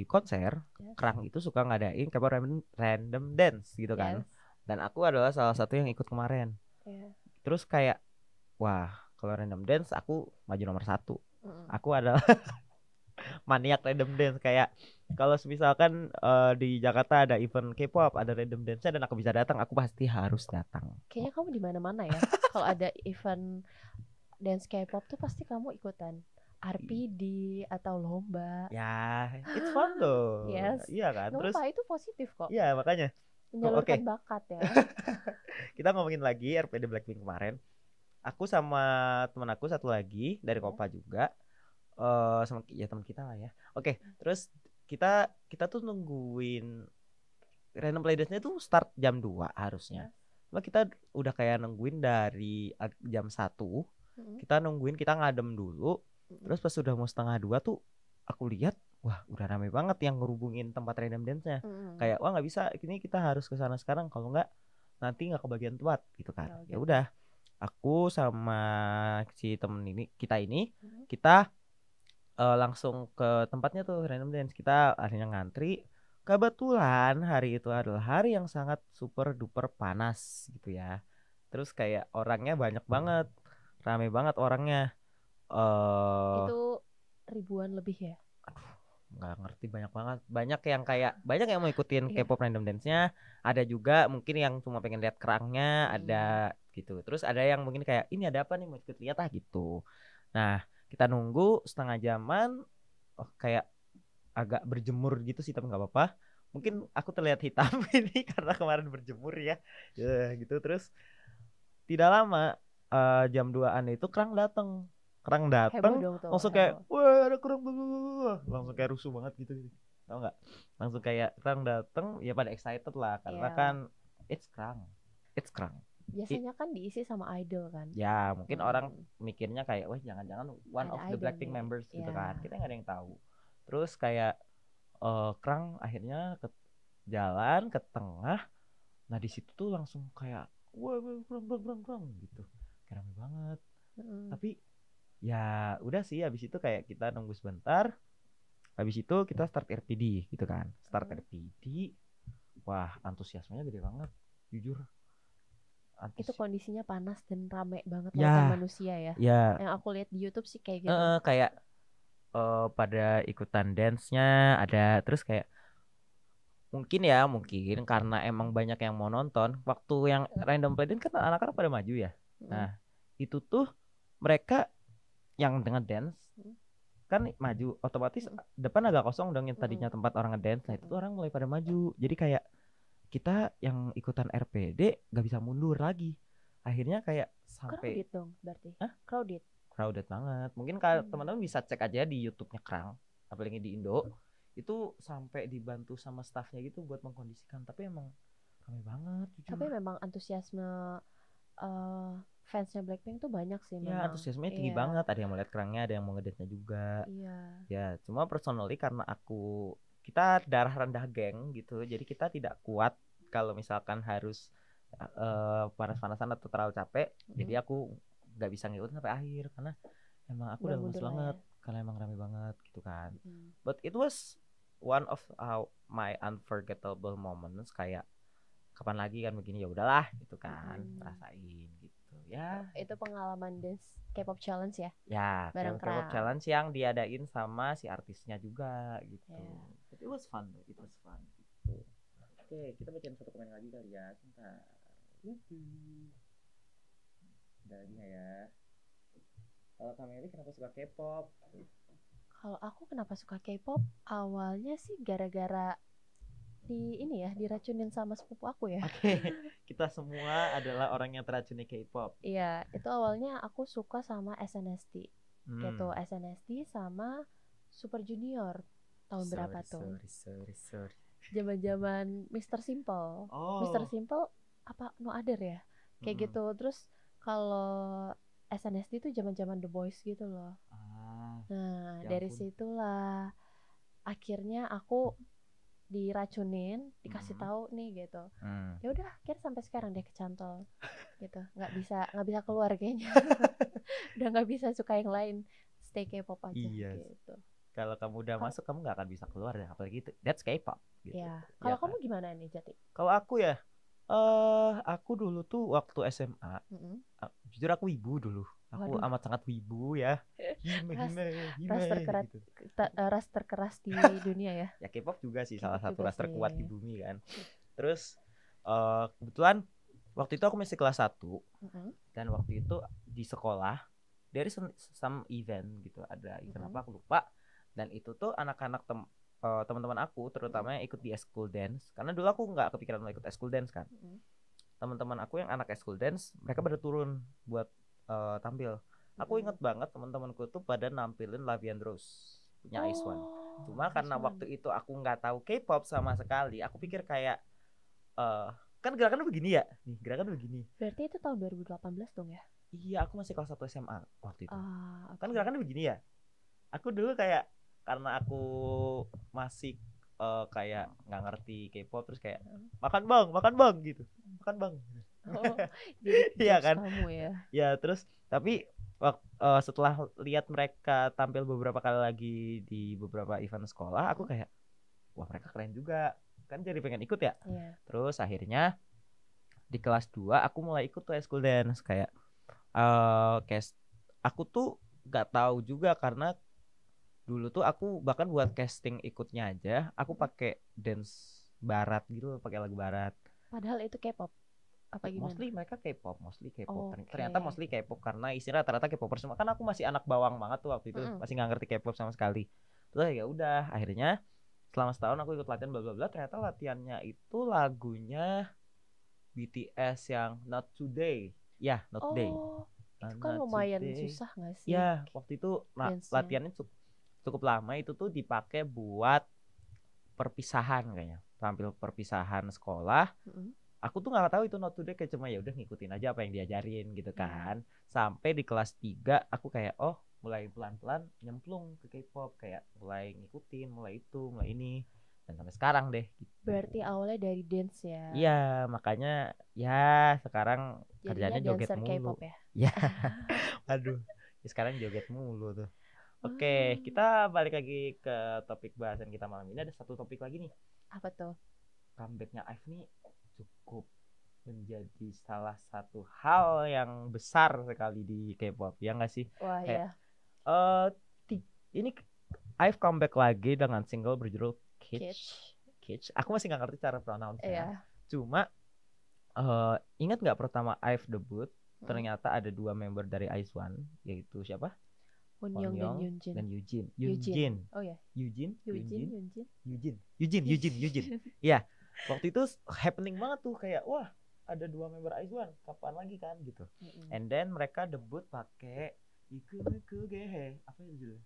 konser, Krang itu suka ngadain K-pop Random Dance gitu kan. Dan aku adalah salah satu yang ikut kemarin. Terus kayak wah, kalau Random Dance aku maju nomor 1. Aku adalah maniak random dance. Kayak kalau misalkan di Jakarta ada event K-pop, ada random dance-nya dan aku bisa datang, aku pasti harus datang. Kayaknya kamu di mana-mana ya. Kalau ada event dance K-pop tuh pasti kamu ikutan. RPD atau lomba. Ya, it's fun loh. Yes. Iya kan? Terus itu positif kok. Iya, makanya menyalurkan bakat ya. Kita ngomongin lagi RPD Blackpink kemarin. Aku sama teman aku satu lagi dari Kopa juga. Sama ya teman kita lah ya. Oke, terus kita tuh nungguin random playdance-nya tuh start jam 2 harusnya. Cuma kita udah kayak nungguin dari jam 1. Kita nungguin, kita ngadem dulu. Terus pas udah mau setengah 2 tuh aku lihat wah udah rame banget yang ngerubungin tempat random dance-nya. Kayak wah nggak bisa, ini kita harus ke sana sekarang, kalau nggak nanti nggak kebagian tempat gitu kan. Ya udah, aku sama si temen kita langsung ke tempatnya tuh random dance. Kita akhirnya ngantri. Kebetulan hari itu adalah hari yang sangat super duper panas gitu ya. Terus kayak orangnya banyak banget, rame banget orangnya. Itu ribuan lebih ya? Aduh, nggak ngerti, banyak banget. Banyak yang mau ikutin K-pop random dance-nya. Ada juga mungkin yang cuma pengen lihat kerangnya, ada gitu. Terus ada yang mungkin kayak ini ada apa nih, mau ikut lihat gitu. Nah, kita nunggu setengah jaman, kayak agak berjemur gitu sih, tapi nggak apa-apa. Mungkin aku terlihat hitam ini karena kemarin berjemur ya, gitu. Terus tidak lama jam 2-an itu Krang datang langsung kayak wah ada Krang, langsung kayak rusuh banget gitu. Tahu nggak? Langsung kayak Krang datang, ya pada excited lah karena kan it's Krang. Biasanya kan diisi sama idol kan. Ya mungkin orang mikirnya kayak wah jangan-jangan one of the Blackpink members gitu kan. Kita nggak ada yang tahu. Terus kayak Krang akhirnya ke jalan ke tengah. Nah di situ tuh langsung kayak wah Krang gitu. Kayak rame banget. Tapi ya udah sih, habis itu kayak kita nunggu sebentar. Habis itu kita start RPD gitu kan. RPD. Wah antusiasmenya gede banget jujur. Itu kondisinya panas dan rame banget lautan manusia ya. Yang aku lihat di YouTube sih kayak gitu. Kayak pada ikutan dance-nya ada, terus kayak mungkin karena emang banyak yang mau nonton. Waktu yang random playdance kan anak-anak pada maju ya. Nah itu tuh mereka yang dengan dance kan maju, otomatis depan agak kosong dong yang tadinya tempat orang ngedance. Nah itu tuh orang mulai pada maju. Jadi kayak kita yang ikutan RPD gak bisa mundur lagi. Akhirnya kayak sampai crowded dong berarti. Crowded banget. Mungkin kalau teman-teman bisa cek aja di YouTube-nya Krang, apalagi di Indo. Itu sampai dibantu sama staffnya gitu buat mengkondisikan. Tapi emang ramai banget jujur. Tapi memang antusiasme fansnya Blackpink tuh banyak sih memang. Ya antusiasmenya tinggi banget. Ada yang mau lihat Krangnya, ada yang mau ngedance-nya juga. Ya cuma personally karena kita darah rendah geng gitu, jadi kita tidak kuat kalau misalkan harus panas-panasan atau terlalu capek. Jadi aku nggak bisa ngikutin sampai akhir karena emang aku udah lemes banget karena emang rame banget gitu kan. But it was one of my unforgettable moments. Kayak kapan lagi kan begini, ya udahlah gitu kan, rasain gitu. ya. Itu pengalaman dance K-pop challenge ya? Ya, Bareng K-pop Krang. challenge yang diadain sama si artisnya juga gitu. But it was fun though, it was fun. Gitu. Oke, kita bacain satu komen lagi kali ya. Sebentar. Ada lagi nggak ya? Kalau Kameli kenapa suka K-pop? Kalau aku kenapa suka K-pop? Awalnya sih gara-gara diracunin sama sepupu aku ya. Oke, kita semua adalah orang yang teracuni K-pop. Iya, itu awalnya aku suka sama SNSD. Gitu, SNSD sama Super Junior. Tahun berapa tuh? Sorry. Zaman-zaman Mr. Simple. Oh. Mr. Simple apa No Other ya? Kayak gitu. Terus kalau SNSD itu zaman-zaman The Boys gitu loh. Nah, ya dari ampun. situlah akhirnya aku diracunin, dikasih tahu nih gitu. Ya udah, akhirnya sampai sekarang deh kecantol gitu. Nggak bisa keluar kayaknya. Udah nggak bisa suka yang lain. Stay K-pop aja gitu. Kalau kamu udah masuk, kamu nggak akan bisa keluar ya, apalagi itu that's K-pop gitu. Ya. Kalau kamu gimana nih, Jati? Kalau aku ya, aku dulu tuh waktu SMA, jujur aku wibu dulu. Aku amat sangat wibu ya. Ras terkeras di dunia ya. Ya K-pop juga sih salah satu ras terkuat di bumi kan. Terus kebetulan waktu itu aku masih kelas 1. Dan waktu itu di sekolah dari some event gitu, ada event apa aku lupa. Dan itu tuh anak-anak teman-teman aku terutama yang ikut di school dance, karena dulu aku nggak kepikiran mau ikut school dance kan. Teman-teman aku yang anak school dance mereka pada turun buat tampil. Aku inget banget teman-temanku tuh pada nampilin Lavian Rose punya Ice1. Cuma karena waktu itu aku nggak tahu K-pop sama sekali, aku pikir kayak kan gerakannya begini ya, nih gerakannya begini. Berarti itu tahun 2018 dong ya? Iya, aku masih kelas 1 SMA waktu itu. Kan gerakannya begini ya. Aku dulu kayak karena aku masih kayak nggak ngerti K-pop, terus kayak makan bang gitu, makan bang. Iya kan? Kamu ya. Ya terus tapi setelah lihat mereka tampil beberapa kali lagi di beberapa event sekolah, aku kayak wah mereka keren juga kan, jadi pengen ikut ya. Terus akhirnya di kelas 2 aku mulai ikut tuh school dance kayak aku tuh nggak tahu juga, karena dulu tuh aku bahkan buat casting ikutnya aja aku pakai dance barat gitu, pakai lagu barat. Padahal itu K-pop apa gimana? Mostly K-pop. Ternyata mostly K-pop karena isinya rata-rata K-popers semua. Kan aku masih anak bawang banget tuh waktu itu, masih nggak ngerti K-pop sama sekali. Terus ya udah, akhirnya selama setahun aku ikut latihan bla bla bla. Ternyata latihannya itu lagunya BTS yang Not Today. Ya, Not Today. Itu kan lumayan susah nggak sih? Ya, waktu itu latihannya cukup lama. Itu tuh dipakai buat perpisahan kayaknya. Tampil perpisahan sekolah. Aku tuh nggak tahu itu Not Today, kayak cuma ya udah ngikutin aja apa yang diajarin gitu kan. Sampai di kelas 3 aku kayak mulai pelan-pelan nyemplung ke K-pop, kayak mulai ngikutin, mulai ini, dan sampai sekarang deh gitu. Berarti awalnya dari dance ya? Iya, makanya ya sekarang kerjanya joget mulu. K-pop ya? Ya. Aduh, sekarang joget mulu tuh. Oke, kita balik lagi ke topik bahasan kita malam ini. Ada satu topik lagi nih. Apa tuh? Comebacknya IVE nih cukup menjadi salah satu hal yang besar sekali di K-pop, ya nggak sih? Wah ya. Ini IVE comeback lagi dengan single berjudul Kitsch. Aku masih nggak ngerti cara pronounce-nya. Cuma ingat nggak pertama IVE debut ternyata ada 2 member dari IZ*ONE, yaitu siapa? Wonyoung dan Yunjin. Oh ya. Yunjin. Yujin. Ya, waktu itu happening banget tuh, kayak wah ada 2 member IZ*ONE, kapan lagi kan gitu. And then mereka debut pakai Ikugehe, apa itu judulnya?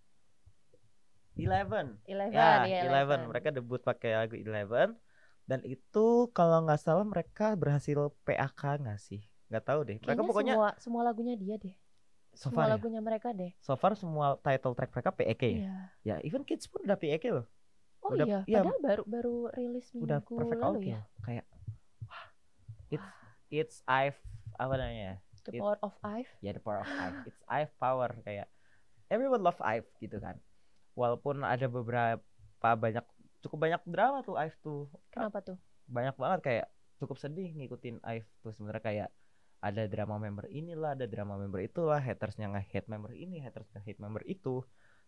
11. Ya, 11. Mereka debut pakai lagu 11. Dan itu kalau nggak salah mereka berhasil PAK nggak sih? Nggak tahu deh. Mereka kayaknya pokoknya semua lagunya dia deh. So semua far lagunya mereka deh. So far semua title track mereka PEK ya. Ya, even Kids pun udah PEK loh. Oh udah, iya, padahal baru rilis minggu udah perfect lalu ya. Kayak it's IVE apa namanya? The power of IVE. Ya, the power of IVE. It's IVE power, kayak everyone love IVE gitu kan. Walaupun ada cukup banyak drama tuh IVE tuh. Kenapa tuh? Banyak banget, kayak cukup sedih ngikutin IVE tuh sebenarnya, kayak ada drama member inilah, ada drama member itulah, hatersnya nge-hate member ini, haters nge-hate member itu.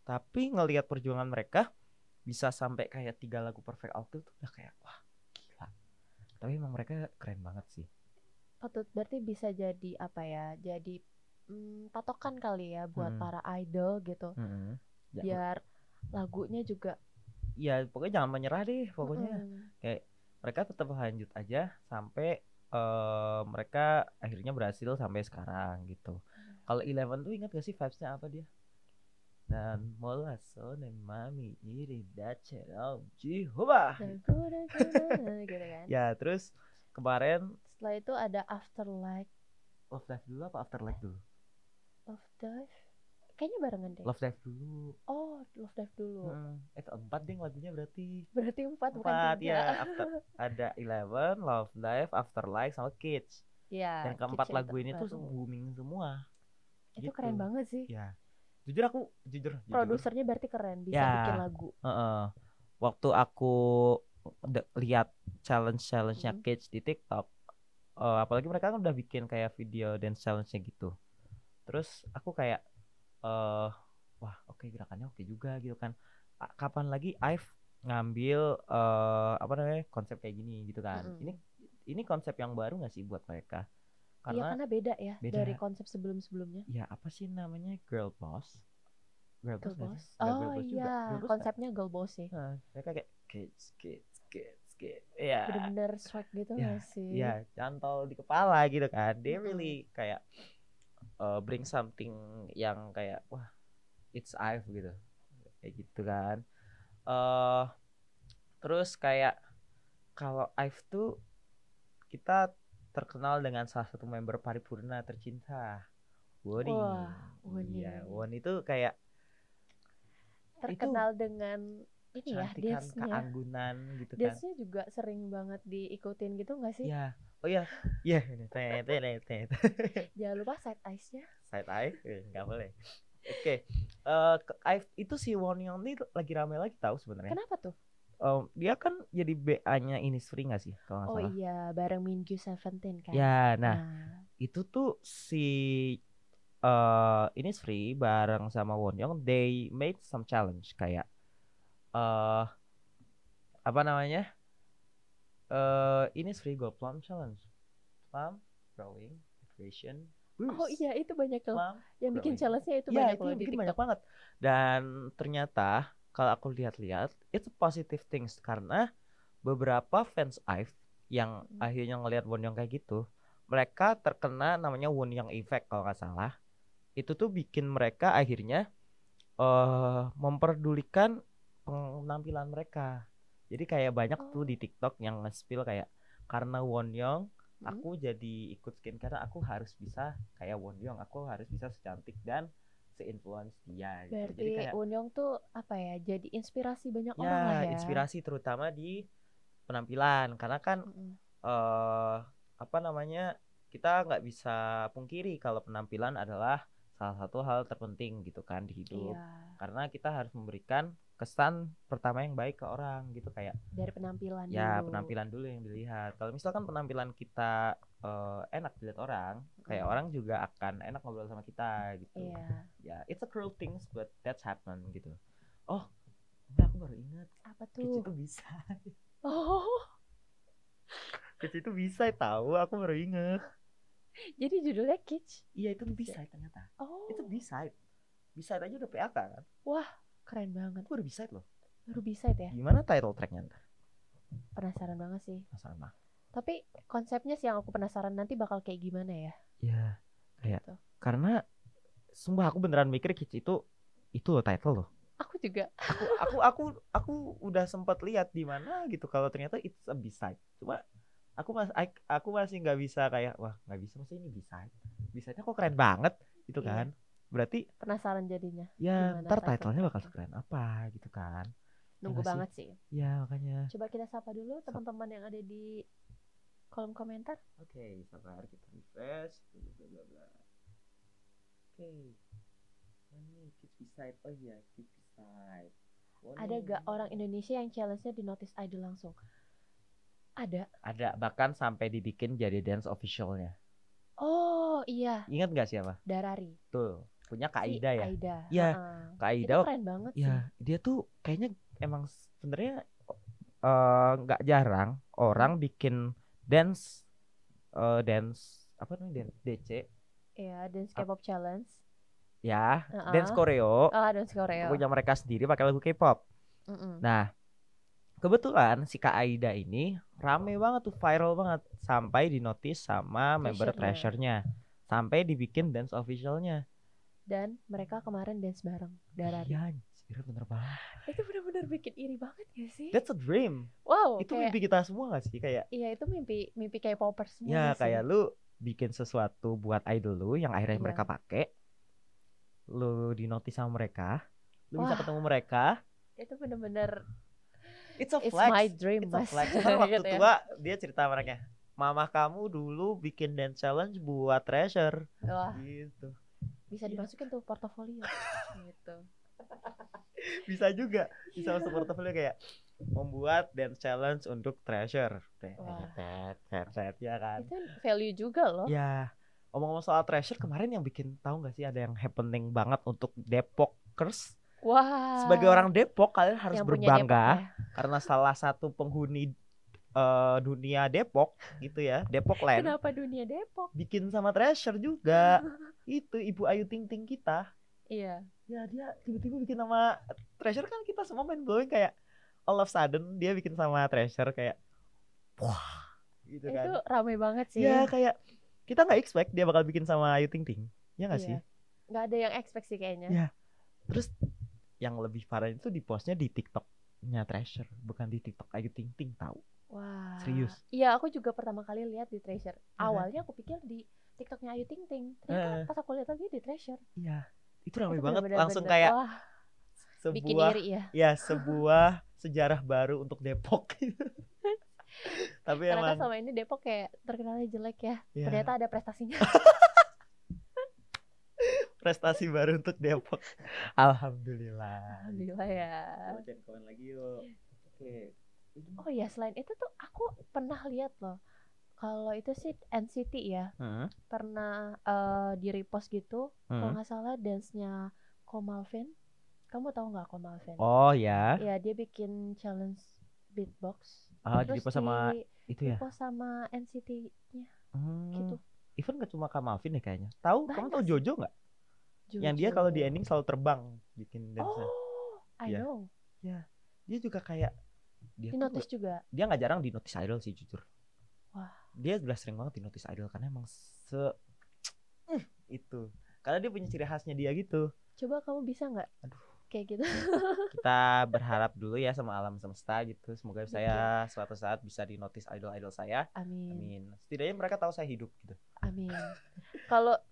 Tapi ngelihat perjuangan mereka bisa sampai kayak 3 lagu Perfect Outfit tuh udah kayak wah gila. Tapi emang mereka keren banget sih. Patut berarti bisa jadi apa ya? Jadi patokan kali ya buat para idol gitu. Biar lagunya juga ya pokoknya jangan menyerah deh pokoknya. Kayak mereka tetap lanjut aja sampai mereka akhirnya berhasil sampai sekarang gitu. Kalau Eleven tuh ingat gak sih vibes-nya apa dia? Dan mola sone mami iri dace Jehovah gitu kan. Ya terus kemarin setelah itu ada Afterlife. Love Dive dulu apa Afterlife dulu? Love Dive kayaknya barengan deh. Love Dive dulu. Oh, Love Dive dulu. Keempat deh lagunya berarti. Berarti 4 bukan 3. Ya, ada Eleven, Love Dive, Afterlife sama Kids. Ya. Dan keempat lagu ini tuh booming semua. Itu gitu. Keren banget sih. Ya. Jujur produsernya berarti keren bisa bikin lagu. Waktu aku lihat challenge-nya Kids di TikTok, apalagi mereka kan udah bikin kayak video dance challenge-nya gitu. Terus aku kayak wah oke, gerakannya oke juga gitu kan. Kapan lagi IVE ngambil konsep kayak gini gitu kan. Ini konsep yang baru gak sih buat mereka? Karena beda ya dari konsep sebelum-sebelumnya. Ya apa sih namanya, Girl Boss? Girl Boss. Oh iya, konsepnya Girl Boss sih. Mereka kayak kids. Ya. Bener-bener swag gitu ya, gak sih? Ya, cantol di kepala gitu kan. They really kayak bring something yang kayak wah, it's IVE gitu. Kayak gitu kan. Terus kayak kalau IVE tuh kita terkenal dengan salah satu member paripurna tercinta, Wonny. Iya, Wonny itu kayak terkenal dengan ini ya, dance-nya, keanggunan gitu kan. Dance-nya juga sering banget diikutin gitu nggak sih? Iya. Oh iya. Iya. Jangan lupa side eyes-nya. Side eye? Nggak boleh. Oke. Itu si Wonny ini lagi rame lagi tahu sebenarnya. Kenapa tuh? Dia kan jadi BA-nya Innisfree nggak sih kalau nggak salah? Oh iya, bareng Mingyu 17 kan. Ya, nah itu tuh si Innisfree bareng sama Wonyoung, they made some challenge kayak apa namanya? Innisfree Gold Plum Challenge, plum, growing, hydration. Oh iya, itu banyak loh. Yang bikin challenge-nya itu ya, banyak loh di TikTok. Banyak banget. Dan ternyata kalau aku lihat-lihat itu positive things karena beberapa fans IVE yang akhirnya ngelihat Wonyoung kayak gitu, mereka terkena namanya Wonyoung effect kalau nggak salah. Itu tuh bikin mereka akhirnya memperdulikan penampilan mereka. Jadi kayak banyak tuh di TikTok yang nge-spill kayak karena Wonyoung aku jadi ikut skin karena aku harus bisa kayak Wonyoung, aku harus bisa secantik dan se-influence dia. Berarti jadi kayak Wonyoung tuh apa ya? Jadi inspirasi banyak orang lah ya. Inspirasi terutama di penampilan karena kan apa namanya, kita nggak bisa pungkiri kalau penampilan adalah salah satu hal terpenting gitu kan di hidup. Karena kita harus memberikan kesan pertama yang baik ke orang gitu, kayak dari penampilan dulu. Penampilan dulu yang dilihat. Kalau misalkan penampilan kita enak dilihat orang, kayak orang juga akan enak ngobrol sama kita gitu. Ya, it's a cruel things but that's happen gitu. Oh, aku baru ingat. Apa tuh? Kids itu bisa. Kids itu bisa tahu, aku baru ingat. Jadi judulnya Kids? Iya, itu B-side ternyata. Itu B-side. B-side aja udah PAK kan? Wah, keren banget. Baru B-side loh. Baru B-side ya? Gimana title tracknya ntar? Penasaran banget sih. Penasaran banget. Tapi konsepnya sih yang aku penasaran nanti bakal kayak gimana ya? Iya, kayak gitu. Karena sumpah aku beneran mikir Kids itu loh title loh. Aku juga. Aku udah sempat lihat di mana gitu kalau ternyata it's a B-side. Cuma aku masih nggak bisa kayak wah nggak bisa, maksudnya ini B-side-nya kok keren banget gitu kan. Berarti penasaran jadinya. Ya ntar title-nya bakal keren apa gitu kan. Nunggu ya banget sih. Ya makanya. Coba kita sapa dulu teman-teman yang ada di kolom komentar. Oke, sabar, kita refresh. Bla bla. Oke. Ini Kids B-side. Oh iya, Kids B-side. Ada gak orang Indonesia yang challenge-nya di Notice Idol langsung? Ada, bahkan sampai dibikin jadi dance official-nya. Oh iya. Ingat nggak siapa? Darari. Tuh, punya Kak Si Aida ya. Aida. Iya, Kak Aida. Itu keren banget sih. Ya, dia tuh kayaknya emang sebenarnya nggak jarang orang bikin dance apa namanya, DC. Iya, dance K-pop challenge. Ya, dance koreo. Dance koreo. Punya mereka sendiri pakai lagu K-pop. Nah, kebetulan si Kak Aida ini rame banget tuh, viral banget sampai dinotis sama member Treasure-nya. Sampai dibikin dance officialnya. Dan mereka kemarin dance bareng Darari. Iya, anjir, bener banget. Itu benar-benar bikin iri banget gak sih? That's a dream. Wow. Itu kayak, mimpi kita semua gak sih? Kayak, iya, itu mimpi K-popers semua. Ya kayak lu bikin sesuatu buat idol lu yang akhirnya mereka pakai, lu dinotis sama mereka, lu bisa ketemu mereka. Itu benar-benar It's a flex. my dream, It's a flex. Waktu tua dia cerita mereka, mama kamu dulu bikin dance challenge buat Treasure. Wah. Gitu. Bisa dimasukin tuh portofolio. Gitu. Bisa juga. Bisa masuk portofolio kayak membuat dance challenge untuk Treasure. Set ya kan. Itu value juga loh. Ya. Ngomong-ngomong soal Treasure, kemarin yang bikin tahu nggak sih ada yang happening banget untuk Depokers? Wah. Sebagai orang Depok kalian harus yang berbangga Depok, ya? Karena salah satu penghuni dunia Depok gitu ya, Depok Land. Kenapa dunia Depok? Bikin sama Treasure juga. Itu Ibu Ayu Ting Ting kita. Iya. Ya dia tiba-tiba bikin sama Treasure, kan kita semua main blowing kayak all of sudden dia bikin sama Treasure kayak wah gitu kan. Itu rame banget sih. Ya kayak kita nggak expect dia bakal bikin sama Ayu Ting Ting. Ya nggak sih? Nggak ada yang expect sih kayaknya. Ya. Terus yang lebih parah itu di postnya di TikToknya Treasure, bukan di TikTok Ayu Ting Ting, tahu? Wah. Serius? Iya, aku juga pertama kali lihat di Treasure. Awalnya aku pikir di TikToknya Ayu Ting Ting. Ternyata pas aku lihat lagi di Treasure. Iya. Itu ramai banget, langsung kayak sebuah, bikin iri ya. Ya, sebuah sejarah baru untuk Depok. Tapi karena selama ini Depok kayak terkenalnya jelek ya. Ternyata ada prestasinya. Prestasi baru untuk Depok. Alhamdulillah. Alhamdulillah ya. Bacain komen lagi yuk. Oke. Oh ya, selain itu tuh aku pernah lihat loh. Kalau itu sih NCT ya. Pernah di repost gitu. Kalau nggak salah dance-nya Komalvin. Kamu tahu nggak Komalvin? Oh ya. Iya, dia bikin challenge beatbox. Terus di repost sama itu ya. Repost sama NCT-nya. Gitu. Even gak cuma Kamalvin ya kayaknya. Kamu tahu Jojo nggak? Yang dia kalau di ending selalu terbang bikin dance-nya. Oh, I know. Ya, dia juga kayak dia dinotis juga. Dia nggak jarang dinotis idol sih jujur. Wah. Dia udah sering banget dinotis idol karena emang itu. Karena dia punya ciri khasnya dia gitu. Coba kamu bisa nggak? Aduh. Kayak gitu. Kita berharap dulu ya sama alam semesta gitu. Semoga saya suatu saat bisa dinotis idol-idol saya. Amin. Setidaknya mereka tahu saya hidup gitu. Amin.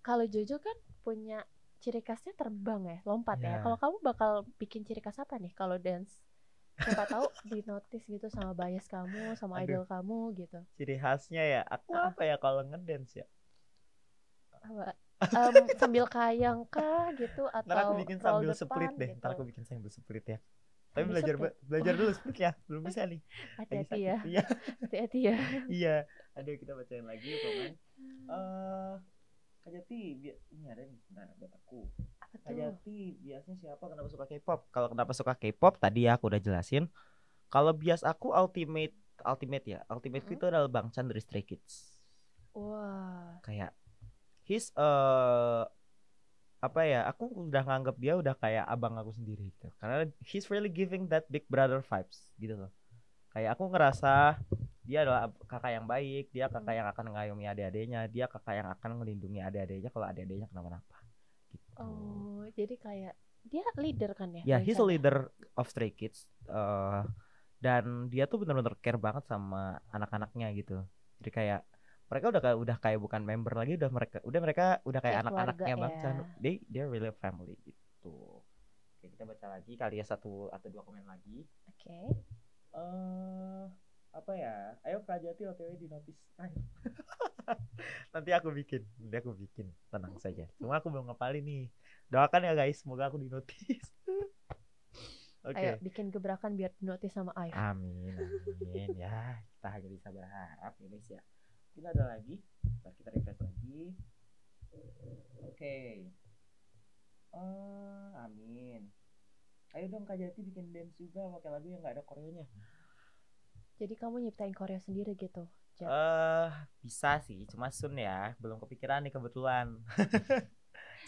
Kalau Jojo kan punya ciri khasnya terbang ya, lompat ya. Kalau kamu bakal bikin ciri khas apa nih kalau dance? Siapa tahu di notice gitu sama bias kamu, sama idol kamu gitu. Ciri khasnya ya, aku apa ya kalau ngedance ya? Apa? Sambil kayang kah gitu atau ntar aku bikin sambil split deh. Gitu. Ntar aku bikin sambil split ya. Tapi belajar dulu split ya, belum bisa nih. Hati-hati ya. Hati-hati ya. Iya. Aduh, kita bacain lagi komen. Kak Jati, ini ada nih, nah buat aku. Kak Jati, biasanya siapa kenapa suka K-pop? Kalau kenapa suka K-pop tadi ya aku udah jelasin. Kalau bias aku ultimate ya. Ultimate itu adalah Bang Chan dari Stray Kids. Wah. Kayak he's apa ya? Aku udah nganggap dia udah kayak abang aku sendiri gitu. Karena he's really giving that big brother vibes gitu loh. Kayak aku ngerasa dia adalah kakak yang baik, dia kakak yang akan mengayomi adik-adiknya, dia kakak yang akan melindungi adik-adiknya kalau adik-adiknya kenapa-napa. Gitu. Oh, jadi kayak dia leader kan ya? Ya, he's a leader of Stray Kids. Dan dia tuh benar-benar care banget sama anak-anaknya gitu. Jadi kayak mereka udah kayak bukan member lagi, mereka udah kayak anak-anaknya banget. They're really a family gitu. Oke, kita baca lagi kali ya 1 atau 2 komen lagi. Oke. Apa ya? Ayo Kak Jati OTW di notice. Nanti aku bikin, tenang saja. Cuma aku belum ngapalin nih. Doakan ya guys, semoga aku di notice. Ayo bikin gebrakan biar di notice sama Aif. Amin. Ya, kita hanya bisa berharap ya guys ya. Mungkin ada lagi. Ntar kita refresh lagi. Oke. Amin. Ayo dong Kak Jati bikin dance juga pakai lagu yang nggak ada koreonya. Jadi kamu nyiptain koreo sendiri gitu? Bisa sih, cuma soon ya, belum kepikiran nih kebetulan.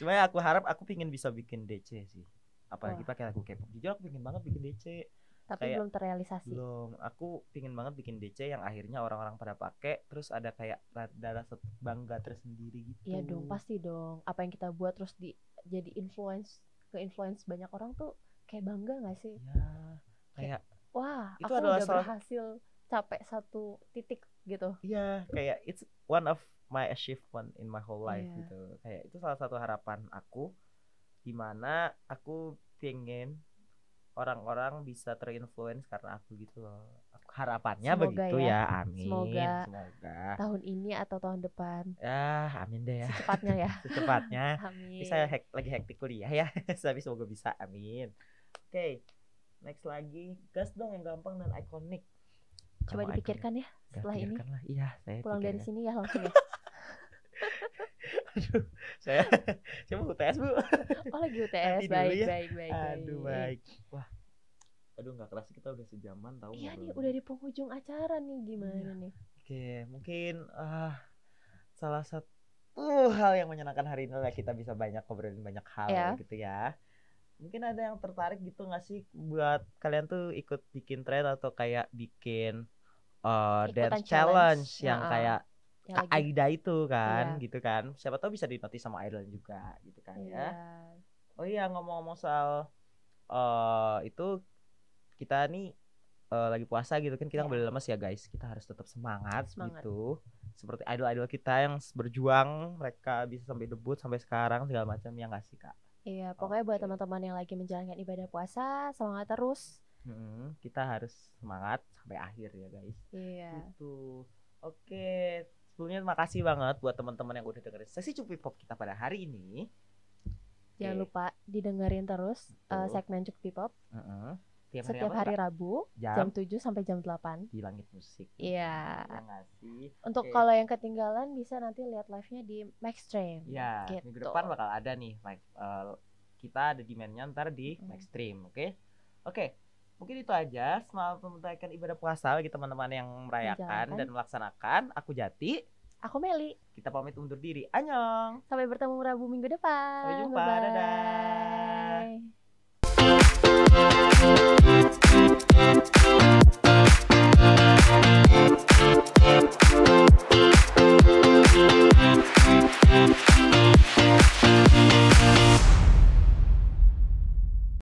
Cuma ya aku harap aku pingin bisa bikin DC sih, apalagi pakai lagu K-pop. Jujur aku pingin banget bikin DC. Tapi kayak, belum terrealisasi. Belum, aku pingin banget bikin DC yang akhirnya orang-orang pada pakai, terus ada kayak rasa bangga tersendiri gitu. Iya dong, pasti dong. Apa yang kita buat terus jadi ke-influence banyak orang tuh kayak bangga gak sih? Ya, kayak wah, itu aku adalah udah berhasil capek satu titik gitu. Iya, kayak it's one of my achievement in my whole life gitu. Kayak itu salah satu harapan aku, dimana aku pengen orang-orang bisa terinfluence karena aku gitu loh. Harapannya semoga begitu ya. Amin. Semoga tahun ini atau tahun depan. Ya, amin deh ya. Secepatnya ya. Secepatnya. Amin. Bisa lagi hektik kuliah ya. Tapi semoga bisa. Amin. Oke. Next lagi, gas dong yang gampang dan ikonik. Coba dipikirkan ya setelah ini. Lah. Iya, saya pulang dari sini ya langsung ya. Aduh, saya UTS Bu. Oh lagi UTS, baik. Aduh baik. Wah, aduh nggak keras kita udah sejaman tahu. Iya nih udah di penghujung acara nih, gimana nih? Oke, mungkin salah satu hal yang menyenangkan hari ini adalah kita bisa banyak ngobrolin banyak hal gitu ya. Mungkin ada yang tertarik gitu nggak sih buat kalian tuh ikut bikin trend atau kayak bikin dance challenge yang kayak Kak Aida itu kan, gitu kan. Siapa tahu bisa dinotis sama idol juga gitu kan ya. Oh iya, ngomong-ngomong soal itu kita nih lagi puasa gitu kan, kita nggak boleh lemes ya guys. Kita harus tetap semangat gitu. Seperti idol-idol kita yang berjuang, mereka bisa sampai debut sampai sekarang segala macam, ya nggak sih Kak? Iya, pokoknya buat teman-teman yang lagi menjalankan ibadah puasa, semangat terus. Kita harus semangat sampai akhir ya guys. Iya. Gitu. Oke, sebelumnya makasih banget buat teman-teman yang udah dengerin sesi Cuk Pop kita pada hari ini. Jangan lupa didengerin terus segmen Cuk Pop. Setiap hari Rabu jam 7 sampai jam 8 di Langit Musik. Iya. Ya, untuk kalau yang ketinggalan bisa nanti lihat live-nya di Maxstream. Iya, gitu. Minggu depan bakal ada nih live. Kita ada demand-nya ntar di Maxstream, oke. Mungkin itu aja. Selamat menunaikan ibadah puasa bagi teman-teman yang merayakan dan melaksanakan. Aku Jati. Aku Meli. Kita pamit undur diri. Annyeong. Sampai bertemu Rabu minggu depan. Sampai jumpa. Dadah.